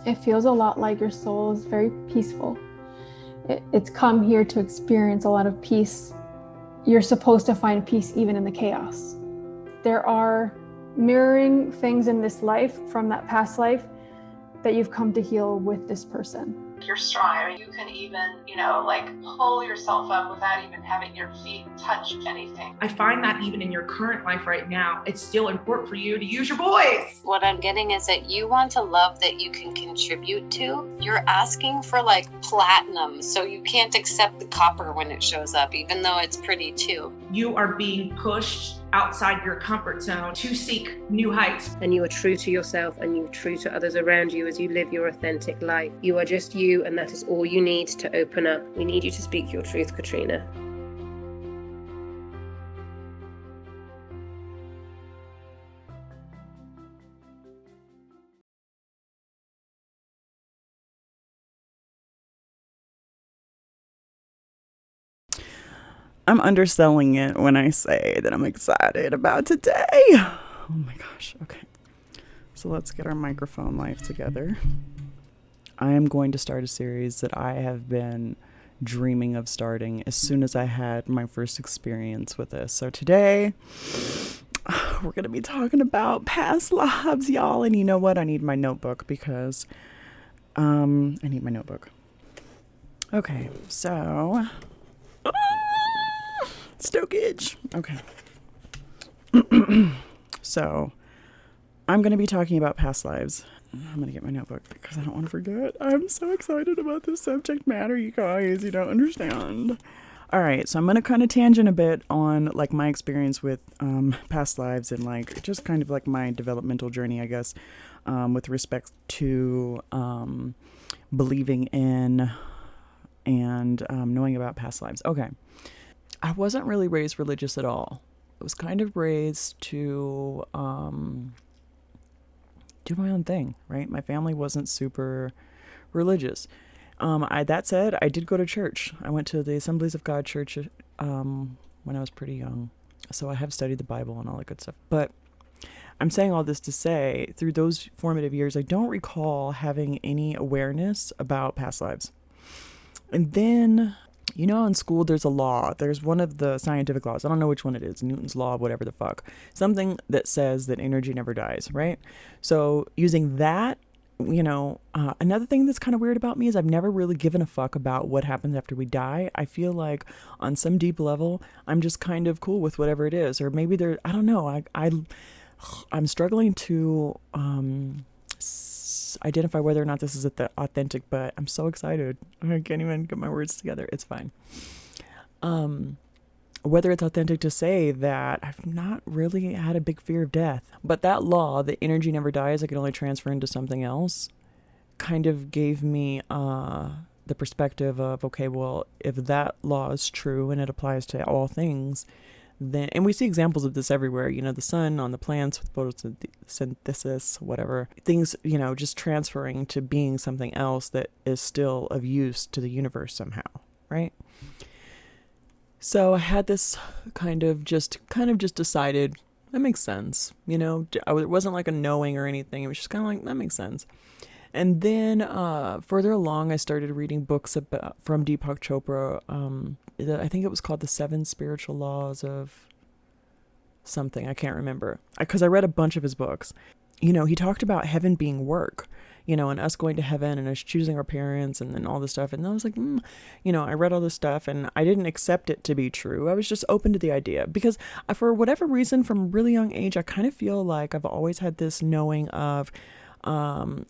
It feels a lot like your soul is very peaceful. It's come here to experience a lot of peace. You're supposed to find peace even in the chaos. There are mirroring things in this life from that past life that you've come to heal with this person. You're strong. You can even, pull yourself up without even having your feet touch anything. I find that even in your current life right now, it's still important for you to use your voice. What I'm getting is that you want a love that you can contribute to. You're asking for like platinum, so you can't accept the copper when it shows up, even though it's pretty too. You are being pushed outside your comfort zone to seek new heights. And you are true to yourself and you're true to others around you as you live your authentic life. You are just you, and that is all you need to open up. We need you to speak your truth, Katrina. I'm underselling it when I say that I'm excited about today. Oh my gosh. Okay. So let's get our microphone life together. I am going to start a series that I have been dreaming of starting as soon as I had my first experience with this. So today, we're going to be talking about past lives, y'all. And you know what? I need my notebook because I need my notebook. Okay, so stokage. Okay. So I'm going to be talking about past lives. I'm going to get my notebook because I don't want to forget. I'm so excited about this subject matter, you guys. You don't understand. All right. So I'm going to kind of tangent a bit on like my experience with past lives and like just kind of like my developmental journey, I guess, with respect to believing in and knowing about past lives. Okay. I wasn't really raised religious at all. I was kind of raised to do my own thing, right? My family wasn't super religious. That said, I did go to church. I went to the Assemblies of God church when I was pretty young. So I have studied the Bible and all that good stuff. But I'm saying all this to say, through those formative years, I don't recall having any awareness about past lives. And then, you know, in school, there's a law. There's one of the scientific laws. I don't know which one it is. Newton's law, whatever the fuck. Something that says that energy never dies, right? So using that, you know, another thing that's kind of weird about me is I've never really given a fuck about what happens after we die. I feel like on some deep level, I'm just kind of cool with whatever it is. Or maybe I don't know. I'm struggling to identify whether or not this is authentic, but I'm so excited. I can't even get my words together. It's fine. Whether it's authentic to say that I've not really had a big fear of death, but that law, that energy never dies, it can only transfer into something else, kind of gave me the perspective of, okay, well, if that law is true and it applies to all things, then, and we see examples of this everywhere, you know, the sun on the plants with photosynthesis, whatever, things, you know, just transferring to being something else that is still of use to the universe somehow, right? So I had this kind of just decided, that makes sense, you know, it wasn't like a knowing or anything, it was just kind of like, that makes sense. And then further along, I started reading books from Deepak Chopra. I think it was called The 7 Spiritual Laws of something. I can't remember. Because I read a bunch of his books. You know, he talked about heaven being work, you know, and us going to heaven and us choosing our parents and then all this stuff. And I was like, you know, I read all this stuff and I didn't accept it to be true. I was just open to the idea because for whatever reason, from a really young age, I kind of feel like I've always had this knowing of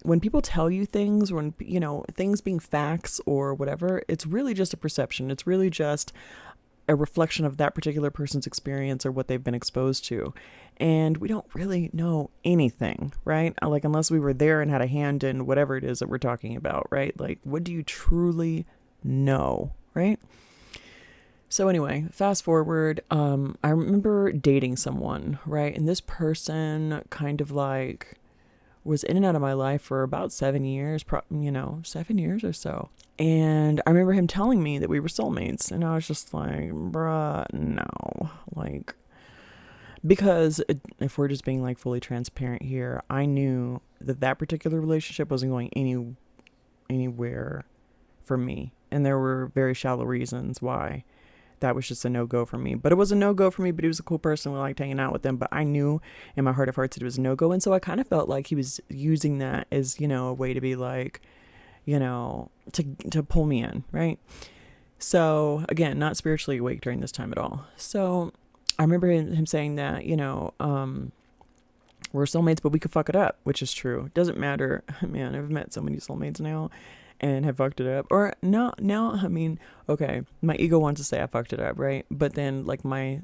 when people tell you things, when, you know, things being facts or whatever, it's really just a perception. It's really just a reflection of that particular person's experience or what they've been exposed to. And we don't really know anything, right? Like, unless we were there and had a hand in whatever it is that we're talking about, right? Like, what do you truly know, right? So anyway, fast forward, I remember dating someone, right? And this person kind of like was in and out of my life for about 7 years, 7 years or so. And I remember him telling me that we were soulmates. And I was just like, bruh, no. Like, Because if we're just being like fully transparent here, I knew that that particular relationship wasn't going anywhere for me. And there were very shallow reasons why that was just a no-go for me. But it was a no-go for me, but he was a cool person. We liked hanging out with him. But I knew in my heart of hearts that it was a no-go. And so I kind of felt like he was using that as, a way to be like, to pull me in, right? So again, not spiritually awake during this time at all. So I remember him saying that, we're soulmates, but we could fuck it up, which is true. Doesn't matter. Man, I've met so many soulmates now and have fucked it up. Or no, I mean, okay, my ego wants to say I fucked it up, right? But then like my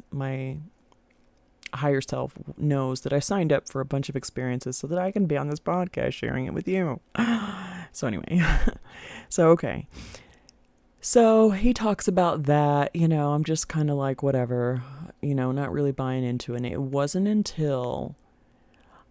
higher self knows that I signed up for a bunch of experiences so that I can be on this podcast sharing it with you. So anyway, okay. So he talks about that, I'm just kind of like, whatever, not really buying into it. And it wasn't until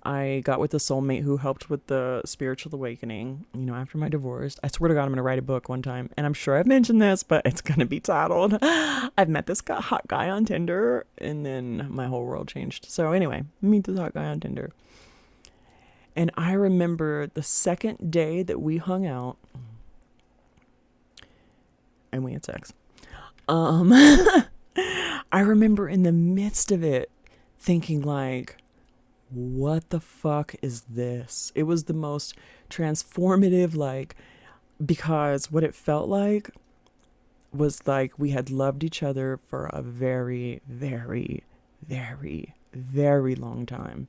I got with a soulmate who helped with the spiritual awakening, after my divorce. I swear to God, I'm going to write a book one time. And I'm sure I've mentioned this, but it's going to be titled, I've met this hot guy on Tinder. And then my whole world changed. So anyway, meet this hot guy on Tinder. And I remember the second day that we hung out and we had sex. I remember in the midst of it thinking like, what the fuck is this? It was the most transformative, like, because what it felt like was like we had loved each other for a very, very, very, very long time.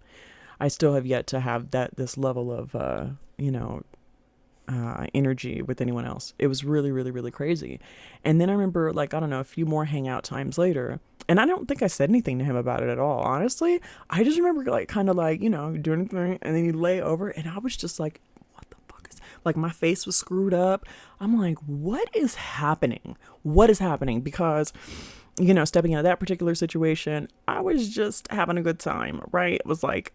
I still have yet to have this level of, energy with anyone else. It was really, really, really crazy. And then I remember, like, I don't know, a few more hangout times later, and I don't think I said anything to him about it at all. Honestly, I just remember like kind of like, doing anything, and then you lay over and I was just like, what the fuck is, like, my face was screwed up. I'm like, what is happening? What is happening? Because stepping into that particular situation, I was just having a good time, right? It was like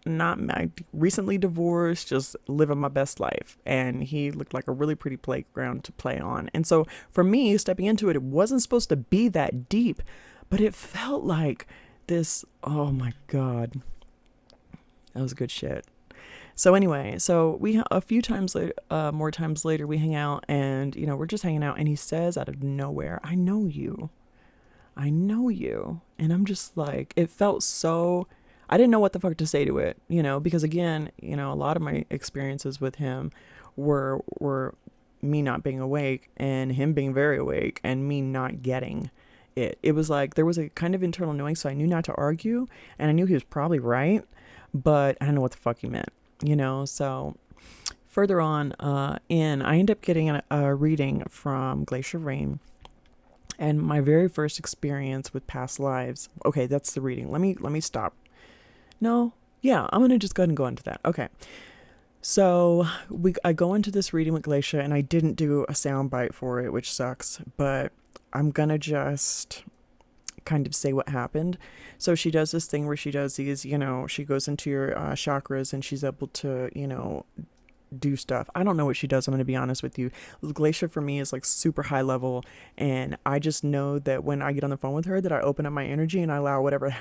recently divorced, just living my best life. And he looked like a really pretty playground to play on. And so for me, stepping into it, it wasn't supposed to be that deep, but it felt like this, oh my God, that was good shit. So anyway, we a few times later, more times later, we hang out and, we're just hanging out. And he says out of nowhere, I know you. And I'm just like, it felt so, I didn't know what the fuck to say to it, because again, a lot of my experiences with him were me not being awake and him being very awake and me not getting it. It was like, there was a kind of internal knowing. So I knew not to argue and I knew he was probably right, but I don't know what the fuck he meant, so further on, I end up getting a reading from Glacier Rain. And my very first experience with past lives. Okay, that's the reading. Let me stop. No, yeah, I'm gonna just go ahead and go into that. Okay, so I go into this reading with Glacia, and I didn't do a sound bite for it, which sucks. But I'm gonna just kind of say what happened. So she does this thing where she does these, she goes into your chakras, and she's able to, do stuff. I don't know what she does. I'm going to be honest with you. Glacia for me is like super high level. And I just know that when I get on the phone with her, that I open up my energy and I allow whatever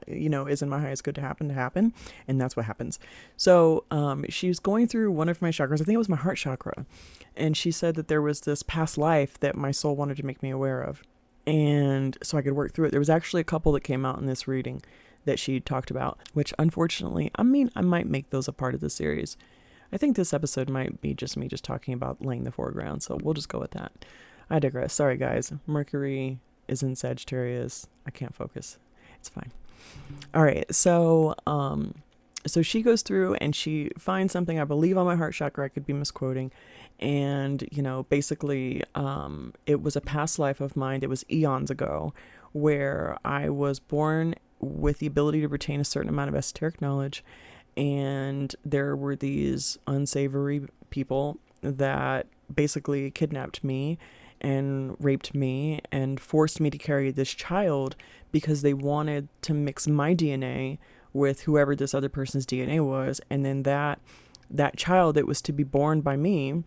is in my highest good to happen. And that's what happens. So, she's going through one of my chakras. I think it was my heart chakra. And she said that there was this past life that my soul wanted to make me aware of. And so I could work through it. There was actually a couple that came out in this reading that she talked about, which unfortunately, I might make those a part of the series. I think this episode might be just me just talking about laying the foreground, so we'll just go with that. I digress. Sorry, guys. Mercury is in Sagittarius. I can't focus. It's fine. All right, so she goes through and she finds something, I believe, on my heart chakra. I could be misquoting. And, basically, it was a past life of mine. It was eons ago where I was born with the ability to retain a certain amount of esoteric knowledge. And there were these unsavory people that basically kidnapped me and raped me and forced me to carry this child because they wanted to mix my DNA with whoever this other person's DNA was. And then that child that was to be born by me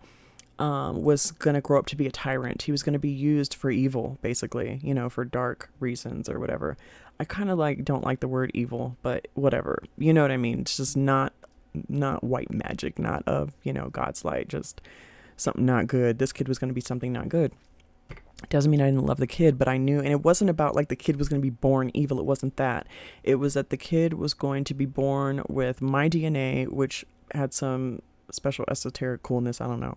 was going to grow up to be a tyrant. He was going to be used for evil, basically, you know, for dark reasons or whatever. I kind of like don't like the word evil, but whatever. You know what I mean? It's just not white magic, not of, you know, God's light, just something not good. This kid was going to be something not good. It doesn't mean I didn't love the kid, but I knew, and it wasn't about like the kid was going to be born evil. It wasn't that. It was that the kid was going to be born with my DNA, which had some special esoteric coolness. I don't know.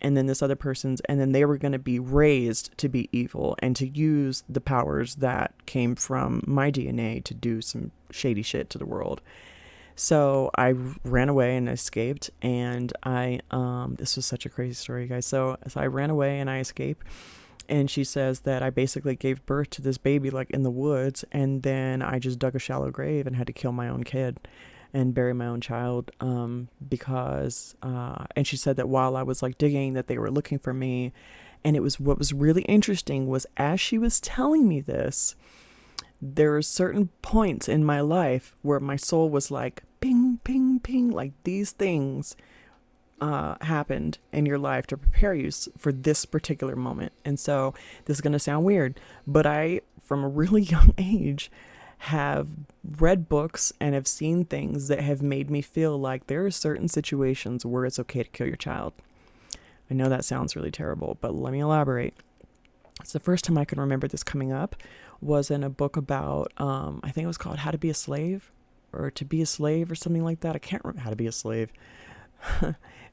And then this other person's, and then they were going to be raised to be evil and to use the powers that came from my DNA to do some shady shit to the world. So I ran away and escaped, and this was such a crazy story, guys. So I ran away and I escaped, and she says that I basically gave birth to this baby like in the woods, and then I just dug a shallow grave and had to kill my own kid and bury my own child, because and she said that while I was like digging, that they were looking for me. And it was, what was really interesting was, as she was telling me this, there were certain points in my life where my soul was like ping ping ping, like these things happened in your life to prepare you for this particular moment. And so this is going to sound weird, but I, from a really young age, have read books and have seen things that have made me feel like there are certain situations where it's okay to kill your child. I know that sounds really terrible, but let me elaborate. It's the first time I can remember this coming up was in a book about, I think it was called How to Be a Slave, or To Be a Slave, or something like that. I can't remember. How to Be a Slave.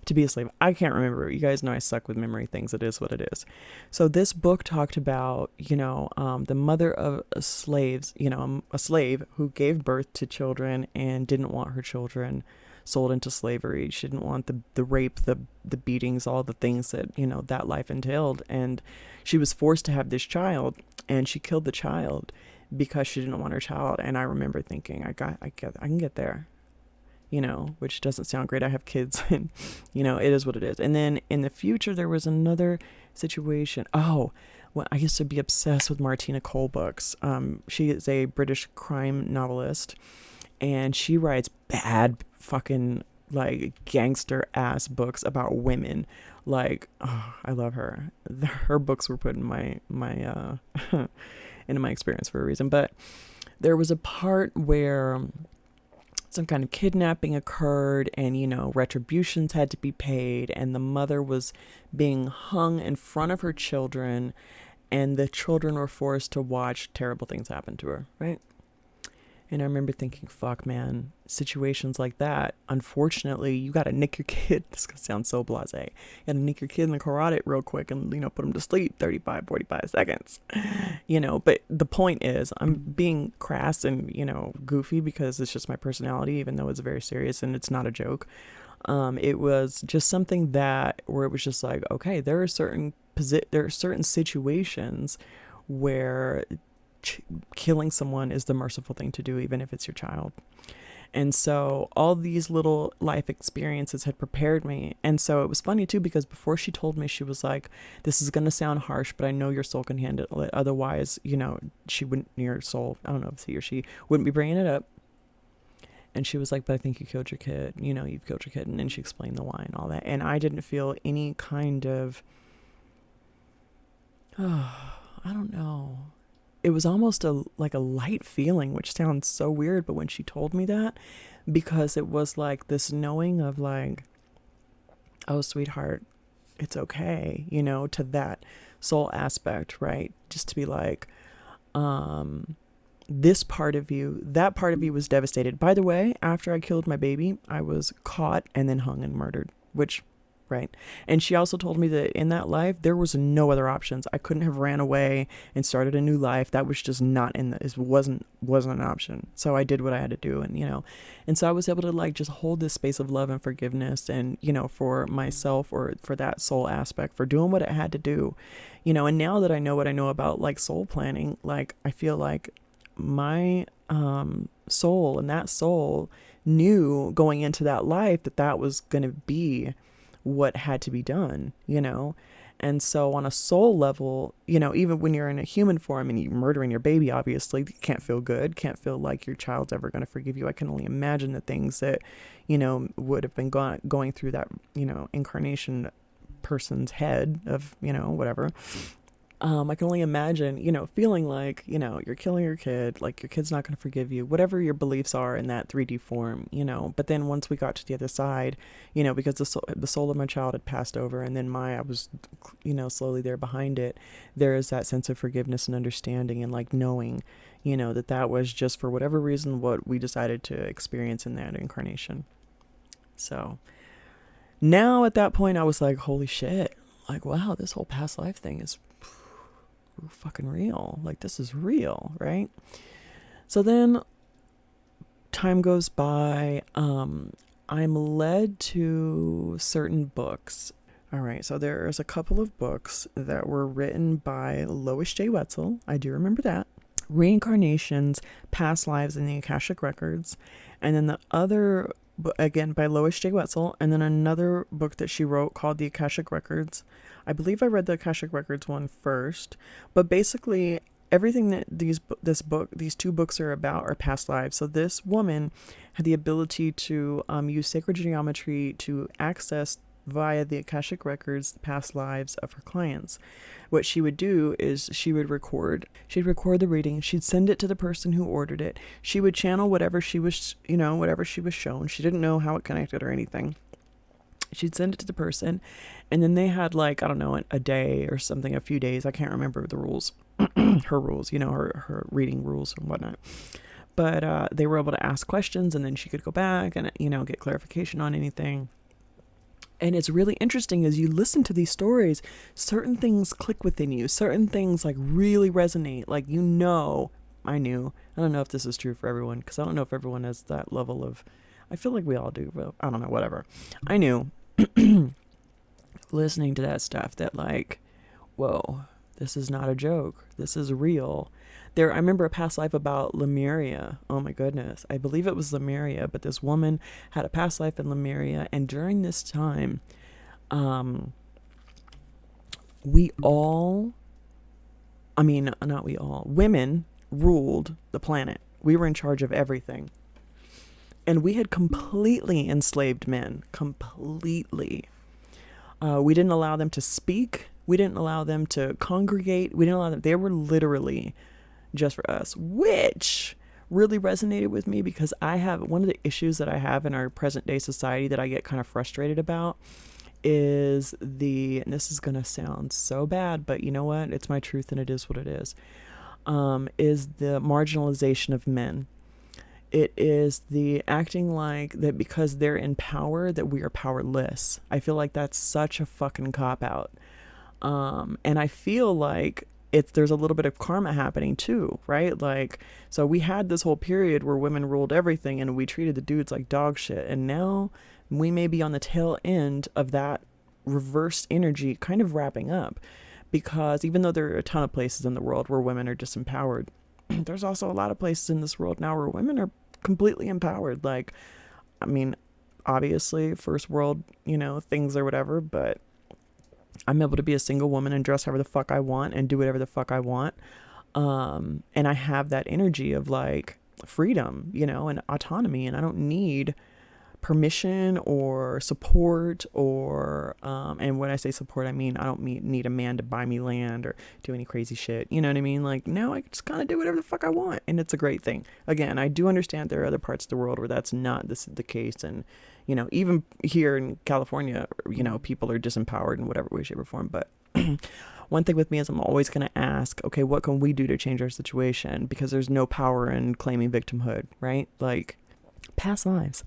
To Be a Slave. I can't remember. You guys know I suck with memory things. It is what it is. So this book talked about, you know, the mother of slaves, you know, a slave who gave birth to children and didn't want her children sold into slavery. She didn't want the rape, the beatings, all the things that, you know, that life entailed. And she was forced to have this child, and she killed the child because she didn't want her child. And I remember thinking, I can get there. You know, which doesn't sound great. I have kids, and, you know, it is what it is. And then in the future, there was another situation. Oh, well, I used to be obsessed with Martina Cole books. She is a British crime novelist, and she writes bad fucking like gangster ass books about women. Like, oh, I love her. Her books were put in my into my experience for a reason. But there was a part where some kind of kidnapping occurred, and, you know, retributions had to be paid, and the mother was being hung in front of her children, and the children were forced to watch terrible things happen to her, right? And I remember thinking, fuck, man, situations like that, unfortunately, you got to nick your kid. This could sound so blasé. You got to nick your kid in the carotid real quick and, you know, put them to sleep 45 seconds, you know. But the point is, I'm being crass and, you know, goofy because it's just my personality, even though it's very serious and it's not a joke. It was just something that, where it was just like, okay, there are certain situations where killing someone is the merciful thing to do, even if it's your child. And so all these little life experiences had prepared me. And so it was funny too, because before she told me, she was like, this is going to sound harsh, but I know your soul can handle it. Otherwise, you know, she wouldn't, your soul, I don't know if he or she wouldn't be bringing it up. And she was like, but I think you killed your kid. You know, you've killed your kid. And then she explained the why and all that. And I didn't feel any kind of, I don't know. It was almost like a light feeling, which sounds so weird. But when she told me that, because it was like this knowing of like, oh, sweetheart, it's okay, you know, to that soul aspect, right? Just to be like, this part of you, that part of you was devastated. By the way, after I killed my baby, I was caught and then hung and murdered, which, right. And she also told me that in that life, there was no other options. I couldn't have ran away and started a new life. That was just not it wasn't an option. So I did what I had to do. And, you know, and so I was able to like just hold this space of love and forgiveness, and, you know, for myself, or for that soul aspect, for doing what it had to do, you know. And now that I know what I know about like soul planning, like I feel like my soul, and that soul knew going into that life that that was going to be what had to be done, you know. And so on a soul level, you know, even when you're in a human form and you're murdering your baby, obviously can't feel good, can't feel like your child's ever going to forgive you. I can only imagine the things that, you know, would have been going through that, you know, incarnation person's head of, whatever. I can only imagine, feeling like, you're killing your kid, like your kid's not going to forgive you, whatever your beliefs are in that 3D form, but then once we got to the other side, because the soul of my child had passed over, and then I was, slowly there behind it, there is that sense of forgiveness and understanding, and like knowing, that was just for whatever reason what we decided to experience in that incarnation. So now at that point I was like, holy shit, like, wow, this whole past life thing is fucking real. Like, this is real, right? So then time goes by. I'm led to certain books. All right, so there's a couple of books that were written by Lois J. Wetzel. I do remember that. Reincarnations, Past Lives, and the Akashic Records. And then the other, again, by Lois J. Wetzel. And then another book that she wrote called The Akashic Records. I believe I read the Akashic Records one first, but basically everything that these two books are about are past lives. So this woman had the ability to use sacred geometry to access via the Akashic Records the past lives of her clients. What she would do is she'd record the reading, she'd send it to the person who ordered it, she would channel whatever she was, whatever she was shown. She didn't know how it connected or anything. She'd send it to the person, and then they had like, I don't know, a day or something, a few days. I can't remember the rules, her rules, her reading rules and whatnot. But they were able to ask questions, and then she could go back and, get clarification on anything. And it's really interesting as you listen to these stories, certain things click within you, certain things like really resonate. Like, I don't know if this is true for everyone, because I don't know if everyone has that level of, I feel like we all do, but I don't know, whatever. I knew listening to that stuff that like, whoa, this is not a joke. This is real. I remember a past life about Lemuria. Oh my goodness. I believe it was Lemuria, but this woman had a past life in Lemuria. And during this time, women ruled the planet. We were in charge of everything. And we had completely enslaved men. Completely. We didn't allow them to speak. We didn't allow them to congregate. We didn't allow them. They were literally just for us, which really resonated with me, because one of the issues that I have in our present day society that I get kind of frustrated about is and this is going to sound so bad, but you know what? It's my truth and it is what it is the marginalization of men. It is the acting like that because they're in power that we are powerless. I feel like that's such a fucking cop-out. And I feel like there's a little bit of karma happening too, right? Like, so we had this whole period where women ruled everything and we treated the dudes like dog shit. And now we may be on the tail end of that reverse energy kind of wrapping up, because even though there are a ton of places in the world where women are disempowered, there's also a lot of places in this world now where women are completely empowered. Like, obviously first world, things or whatever, but I'm able to be a single woman and dress however the fuck I want and do whatever the fuck I want. And I have that energy of like freedom, and autonomy, and I don't need permission or support or, and when I say support, I mean, I don't need a man to buy me land or do any crazy shit. You know what I mean? Like, now I just kind of do whatever the fuck I want. And it's a great thing. Again, I do understand there are other parts of the world where that's not the case. And, even here in California, people are disempowered in whatever way, shape or form. But one thing with me is I'm always going to ask, okay, what can we do to change our situation? Because there's no power in claiming victimhood, right? Like, past lives.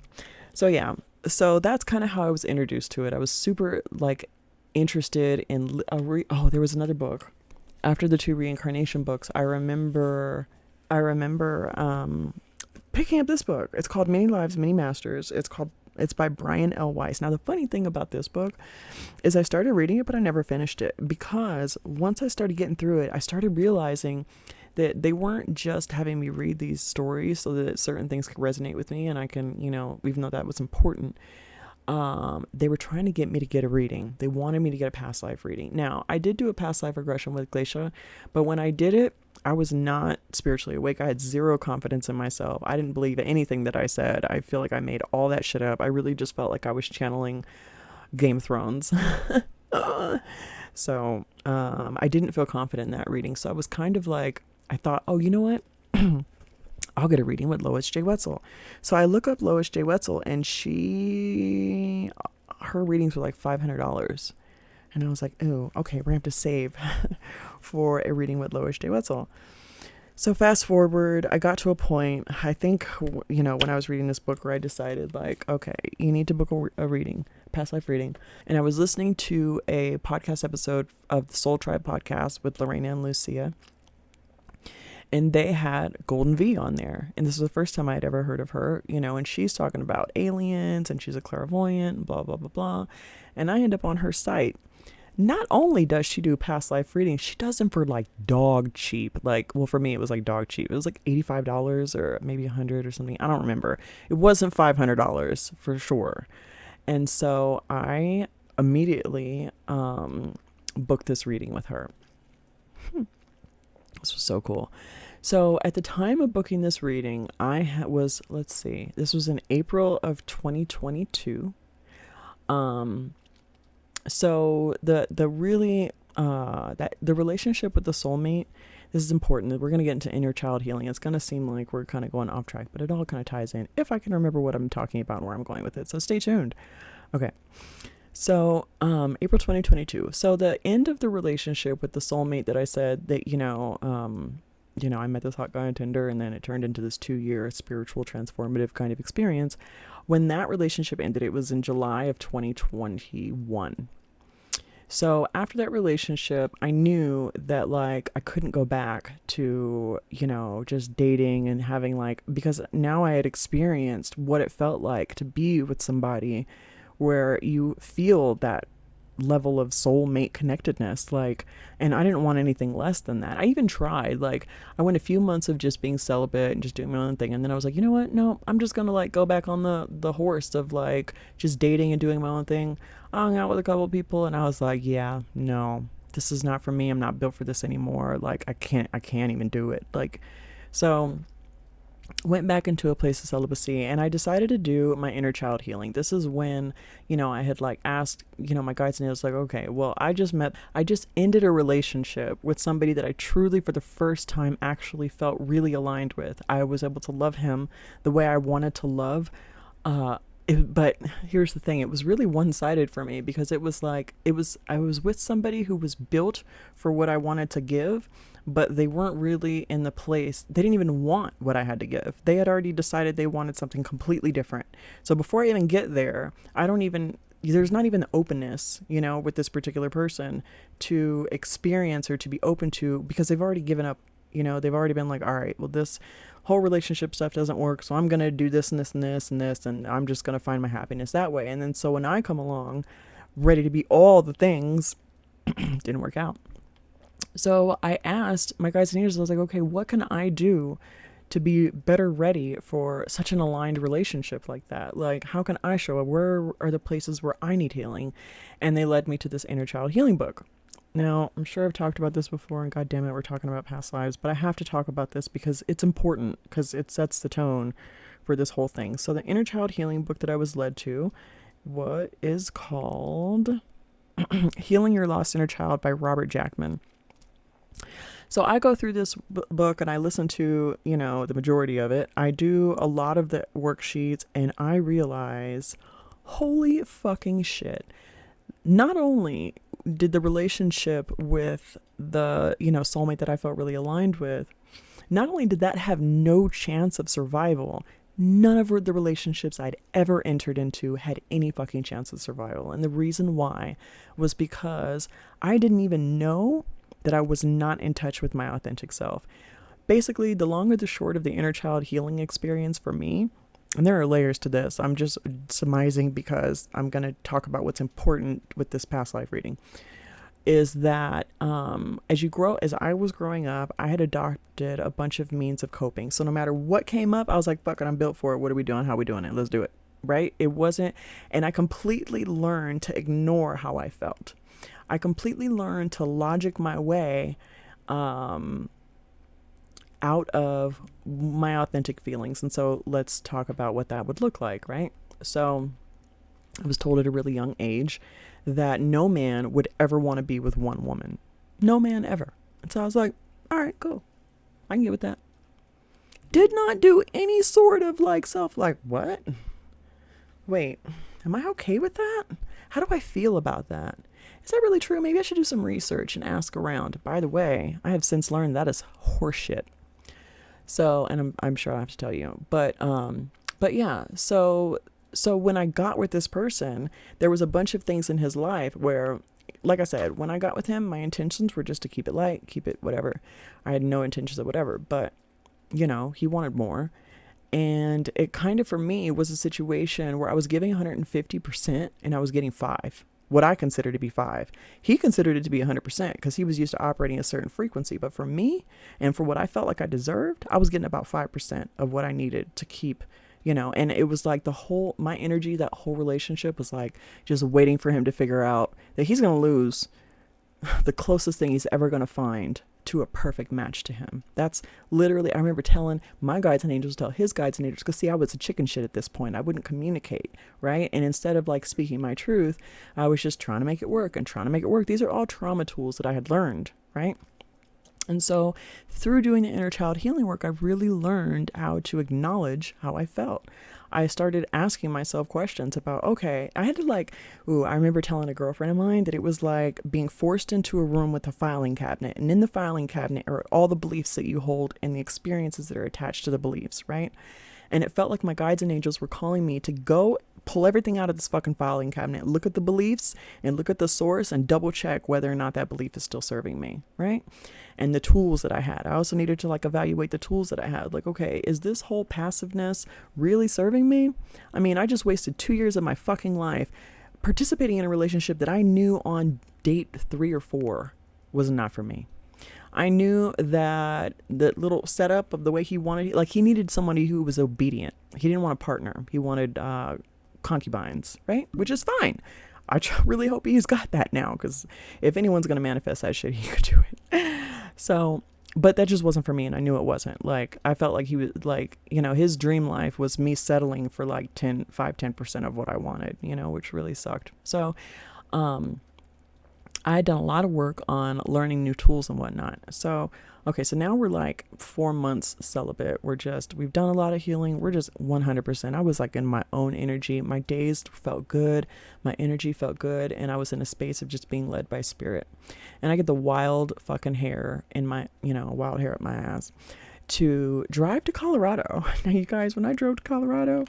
So yeah, so that's kind of how I was introduced to it. I was super like interested in there was another book after the two reincarnation books. I remember picking up this book. It's called Many Lives, Many Masters. It's by Brian L. Weiss. Now the funny thing about this book is I started reading it, but I never finished it, because once I started getting through it, I started realizing that they weren't just having me read these stories so that certain things could resonate with me and I can, even though that was important, they were trying to get me to get a reading. They wanted me to get a past life reading. Now, I did do a past life regression with Glacia, but when I did it, I was not spiritually awake. I had zero confidence in myself. I didn't believe anything that I said. I feel like I made all that shit up. I really just felt like I was channeling Game of Thrones. So I didn't feel confident in that reading. So I was kind of like, I thought, oh, you know what? I'll get a reading with Lois J. Wetzel. So I look up Lois J. Wetzel, and her readings were like $500. And I was like, oh, okay, we're going to have to save for a reading with Lois J. Wetzel. So fast forward, I got to a point, I think, when I was reading this book, where I decided, like, okay, you need to book a reading, past life reading. And I was listening to a podcast episode of the Soul Tribe podcast with Lorena and Lucia. And they had Golden V on there. And this was the first time I had ever heard of her, and she's talking about aliens, and she's a clairvoyant, and blah, blah, blah, blah. And I end up on her site. Not only does she do past life readings, she does them for like dog cheap. Like, well, for me, it was like dog cheap. It was like $85 or maybe $100 or something. I don't remember. It wasn't $500 for sure. And so I immediately booked this reading with her. This was so cool. So at the time of booking this reading, this was in April of 2022. So the relationship with the soulmate, this is important. We're going to get into inner child healing. It's going to seem like we're kind of going off track, but it all kind of ties in if I can remember what I'm talking about and where I'm going with it. So stay tuned. Okay. So, April 2022. So the end of the relationship with the soulmate that I said that, I met this hot guy on Tinder, and then it turned into this 2-year spiritual transformative kind of experience. When that relationship ended, it was in July of 2021. So after that relationship, I knew that like I couldn't go back to, just dating and having because now I had experienced what it felt like to be with somebody where you feel that level of soulmate connectedness, and I didn't want anything less than that. I even tried, I went a few months of just being celibate and just doing my own thing, and then I was like, you know what, no, I'm just gonna go back on the horse of just dating and doing my own thing. I hung out with a couple of people, and I was like, yeah, no, this is not for me. I'm not built for this anymore. I can't even do it. So went back into a place of celibacy, and I decided to do my inner child healing. This is when, I had asked, my guides, and it was like, okay, well, I just ended a relationship with somebody that I truly, for the first time, actually felt really aligned with. I was able to love him the way I wanted to love. But here's the thing, it was really one-sided for me, because I was with somebody who was built for what I wanted to give, but they weren't really in the place. They didn't even want what I had to give. They had already decided they wanted something completely different. So before I even get there, there's not even the openness, with this particular person to experience or to be open to, because they've already given up. They've already been like, all right, well, this whole relationship stuff doesn't work, so I'm going to do this and this and this and this, and I'm just going to find my happiness that way. And then so when I come along ready to be all the things, didn't work out. So I asked my guides and angels, I was like, okay, what can I do to be better ready for such an aligned relationship like that? How can I show up? Where are the places where I need healing? And they led me to this inner child healing book. Now, I'm sure I've talked about this before, and God damn it, we're talking about past lives, but I have to talk about this because it's important, because it sets the tone for this whole thing. So the inner child healing book that I was led to, what is called Healing Your Lost Inner Child by Robert Jackman. So I go through this book and I listen to, the majority of it. I do a lot of the worksheets, and I realize, holy fucking shit. Not only did the relationship with the, soulmate that I felt really aligned with, not only did that have no chance of survival, none of the relationships I'd ever entered into had any fucking chance of survival. And the reason why was because I didn't even know that I was not in touch with my authentic self. Basically, the long or the short of the inner child healing experience for me, and there are layers to this, I'm just surmising because I'm going to talk about what's important with this past life reading, is that as I was growing up, I had adopted a bunch of means of coping. So no matter what came up, I was like, fuck it, I'm built for it. What are we doing? How are we doing it? Let's do it. Right? It wasn't, and I completely learned to ignore how I felt. I completely learned to logic my way out of my authentic feelings. And so let's talk about what that would look like, right? So I was told at a really young age that no man would ever want to be with one woman. No man ever. And so I was like, all right, cool. I can get with that. Did not do any sort of like self, like, what? Wait, am I okay with that? How do I feel about that? Is that really true? Maybe I should do some research and ask around. By the way, I have since learned that is horseshit. So, and I'm sure I have to tell you, but yeah, so when I got with this person, there was a bunch of things in his life where, like I said, when I got with him, my intentions were just to keep it light, keep it whatever. I had no intentions of whatever, but you know, he wanted more. And it kind of, for me, was a situation where I was giving 150% and I was getting 5, what I consider to be 5. He considered it to be 100% because he was used to operating a certain frequency. But for me, and for what I felt like I deserved, I was getting about 5% of what I needed to keep, you know. And it was like my energy, that whole relationship was like just waiting for him to figure out that he's going to lose the closest thing he's ever going to find to a perfect match to him. That's literally, I remember telling my guides and angels, tell his guides and angels, because see, I was a chicken shit at this point. I wouldn't communicate, right? And instead of like speaking my truth, I was just trying to make it work and trying to make it work. These are all trauma tools that I had learned, right? And so through doing the inner child healing work, I really learned how to acknowledge how I felt. I started asking myself questions about, okay, I had to like, I remember telling a girlfriend of mine that it was like being forced into a room with a filing cabinet. And in the filing cabinet are all the beliefs that you hold and the experiences that are attached to the beliefs, right? And it felt like my guides and angels were calling me to go pull everything out of this fucking filing cabinet, look at the beliefs and look at the source and double check whether or not that belief is still serving me, right? And the tools that I had. I also needed to like evaluate the tools that I had. Like, okay, is this whole passiveness really serving me? I mean, I just wasted 2 years of my fucking life participating in a relationship that I knew on date 3 or 4 was not for me. I knew that the little setup of the way he wanted, like he needed somebody who was obedient. He didn't want a partner. He wanted concubines, right? Which is fine. I really hope he's got that now, because if anyone's going to manifest that shit, he could do it. So, but that just wasn't for me, and I knew it wasn't. Like, I felt like he was like, you know, his dream life was me settling for like 10% of what I wanted, you know, which really sucked. So, I had done a lot of work on learning new tools and whatnot. So, okay, so now we're like 4 months celibate. We've done a lot of healing. We're just 100%. I was like in my own energy. My days felt good. My energy felt good. And I was in a space of just being led by spirit. And I get the wild fucking hair in my, wild hair up my ass to drive to Colorado. Now, you guys, when I drove to Colorado,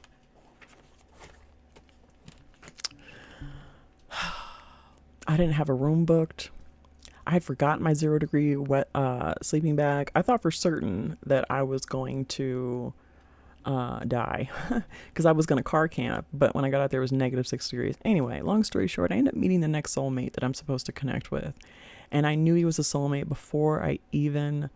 I didn't have a room booked. I had forgotten my 0 degree wet sleeping bag. I thought for certain that I was going to die because I was going to car camp. But when I got out there, it was -6 degrees. Anyway, long story short, I ended up meeting the next soulmate that I'm supposed to connect with. And I knew he was a soulmate before I even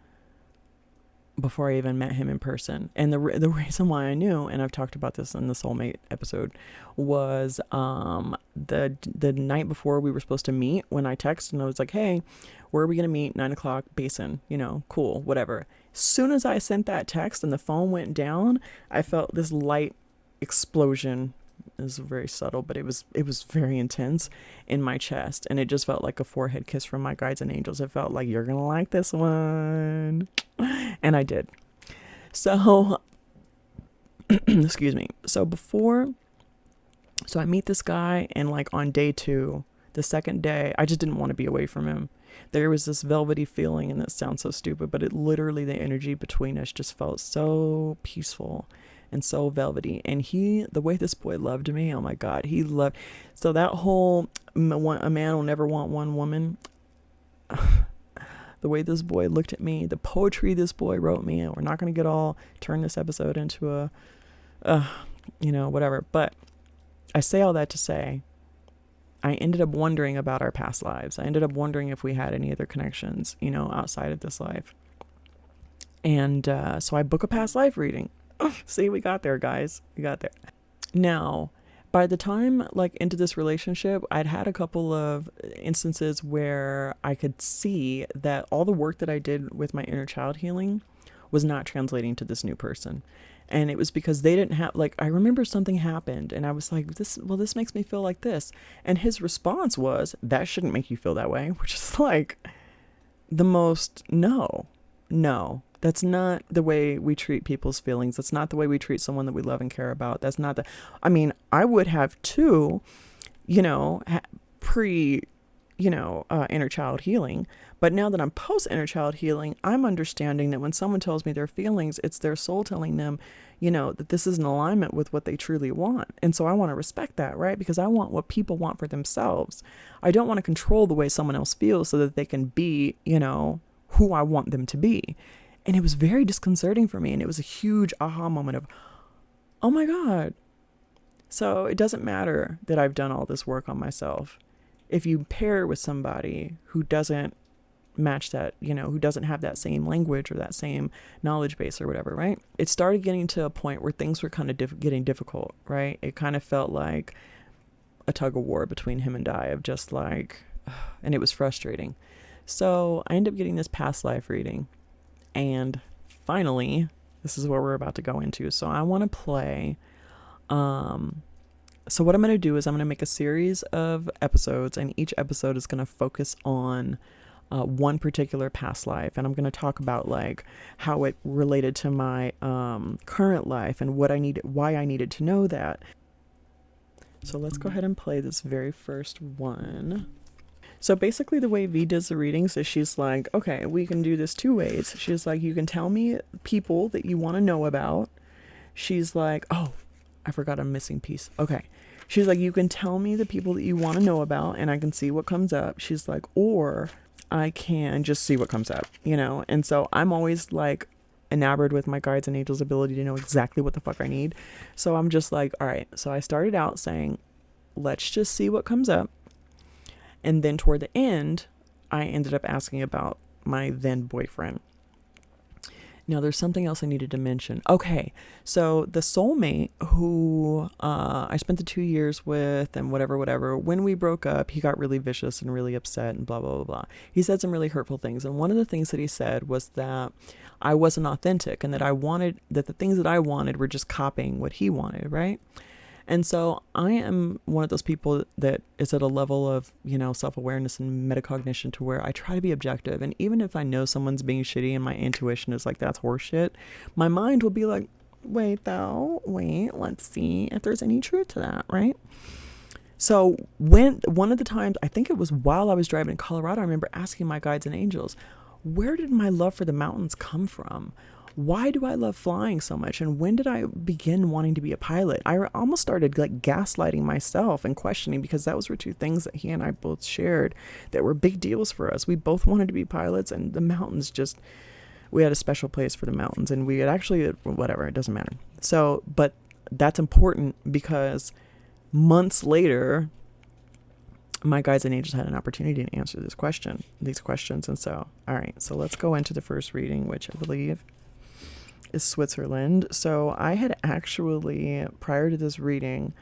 met him in person. And the reason why I knew, and I've talked about this in the soulmate episode, was the night before we were supposed to meet, when I texted and I was like, hey, where are we going to meet? 9:00 Basin, cool, whatever. As soon as I sent that text and the phone went down, I felt this light explosion. It was very subtle, but it was very intense in my chest. And it just felt like a forehead kiss from my guides and angels. It felt like, you're going to like this one. And I did. So, excuse me. So I meet this guy, and like on day 2, the second day, I just didn't want to be away from him. There was this velvety feeling, and that sounds so stupid, but it literally, the energy between us just felt so peaceful and so velvety. And the way this boy loved me, oh my God, so that whole, a man will never want one woman, the way this boy looked at me, the poetry this boy wrote me, and we're not going to turn this episode into whatever. But I say all that to say, I ended up wondering about our past lives. I ended up wondering if we had any other connections, outside of this life. And so I book a past life reading. See, we got there, guys. We got there. Now, by the time into this relationship, I'd had a couple of instances where I could see that all the work that I did with my inner child healing was not translating to this new person. And it was because they didn't have, like, I remember something happened and I was like, this makes me feel like this. And his response was, that shouldn't make you feel that way, which is like the most, no, that's not the way we treat people's feelings. That's not the way we treat someone that we love and care about. That's not I mean, I would have too, inner child healing. But now that I'm post inner child healing, I'm understanding that when someone tells me their feelings, it's their soul telling them, that this is in alignment with what they truly want. And so I want to respect that, right? Because I want what people want for themselves. I don't want to control the way someone else feels so that they can be, who I want them to be. And it was very disconcerting for me. And it was a huge aha moment of, oh my God. So it doesn't matter that I've done all this work on myself. If you pair with somebody who doesn't match that, who doesn't have that same language or that same knowledge base or whatever, right? It started getting to a point where things were kind of getting difficult, right? It kind of felt like a tug of war between him and I of just like, and it was frustrating. So I ended up getting this past life reading. And finally, this is what we're about to go into. So I want to play, so what I'm going to do is I'm going to make a series of episodes, and each episode is going to focus on one particular past life. And I'm going to talk about like how it related to my current life and why I needed to know that. So let's go ahead and play this very first one. So basically the way V does the readings is she's like, okay, we can do this two ways. She's like, you can tell me people that you want to know about. She's like, oh, I forgot a missing piece. Okay. She's like, you can tell me the people that you want to know about and I can see what comes up. She's like, or I can just see what comes up, And so I'm always like enamored with my guides and angels' ability to know exactly what the fuck I need. So I'm just like, all right. So I started out saying, let's just see what comes up. And then toward the end, I ended up asking about my then boyfriend. Now, there's something else I needed to mention. Okay, so the soulmate who I spent the 2 years with and whatever, when we broke up, he got really vicious and really upset and blah, blah, blah, blah. He said some really hurtful things. And one of the things that he said was that I wasn't authentic and that the things that I wanted were just copying what he wanted, right? And so I am one of those people that is at a level of, self-awareness and metacognition to where I try to be objective. And even if I know someone's being shitty and my intuition is like, that's horseshit, my mind will be like, wait, let's see if there's any truth to that, right? So one of the times, I think it was while I was driving in Colorado, I remember asking my guides and angels, where did my love for the mountains come from? Why do I love flying so much? And when did I begin wanting to be a pilot? I almost started like gaslighting myself and questioning, because those were two things that he and I both shared that were big deals for us. We both wanted to be pilots, and the mountains we had a special place for the mountains, and we had actually, whatever, it doesn't matter. So, but that's important because months later, my guides and angels had an opportunity to answer these questions. And so, all right, so let's go into the first reading, which I believe is Switzerland. So I had actually, prior to this reading,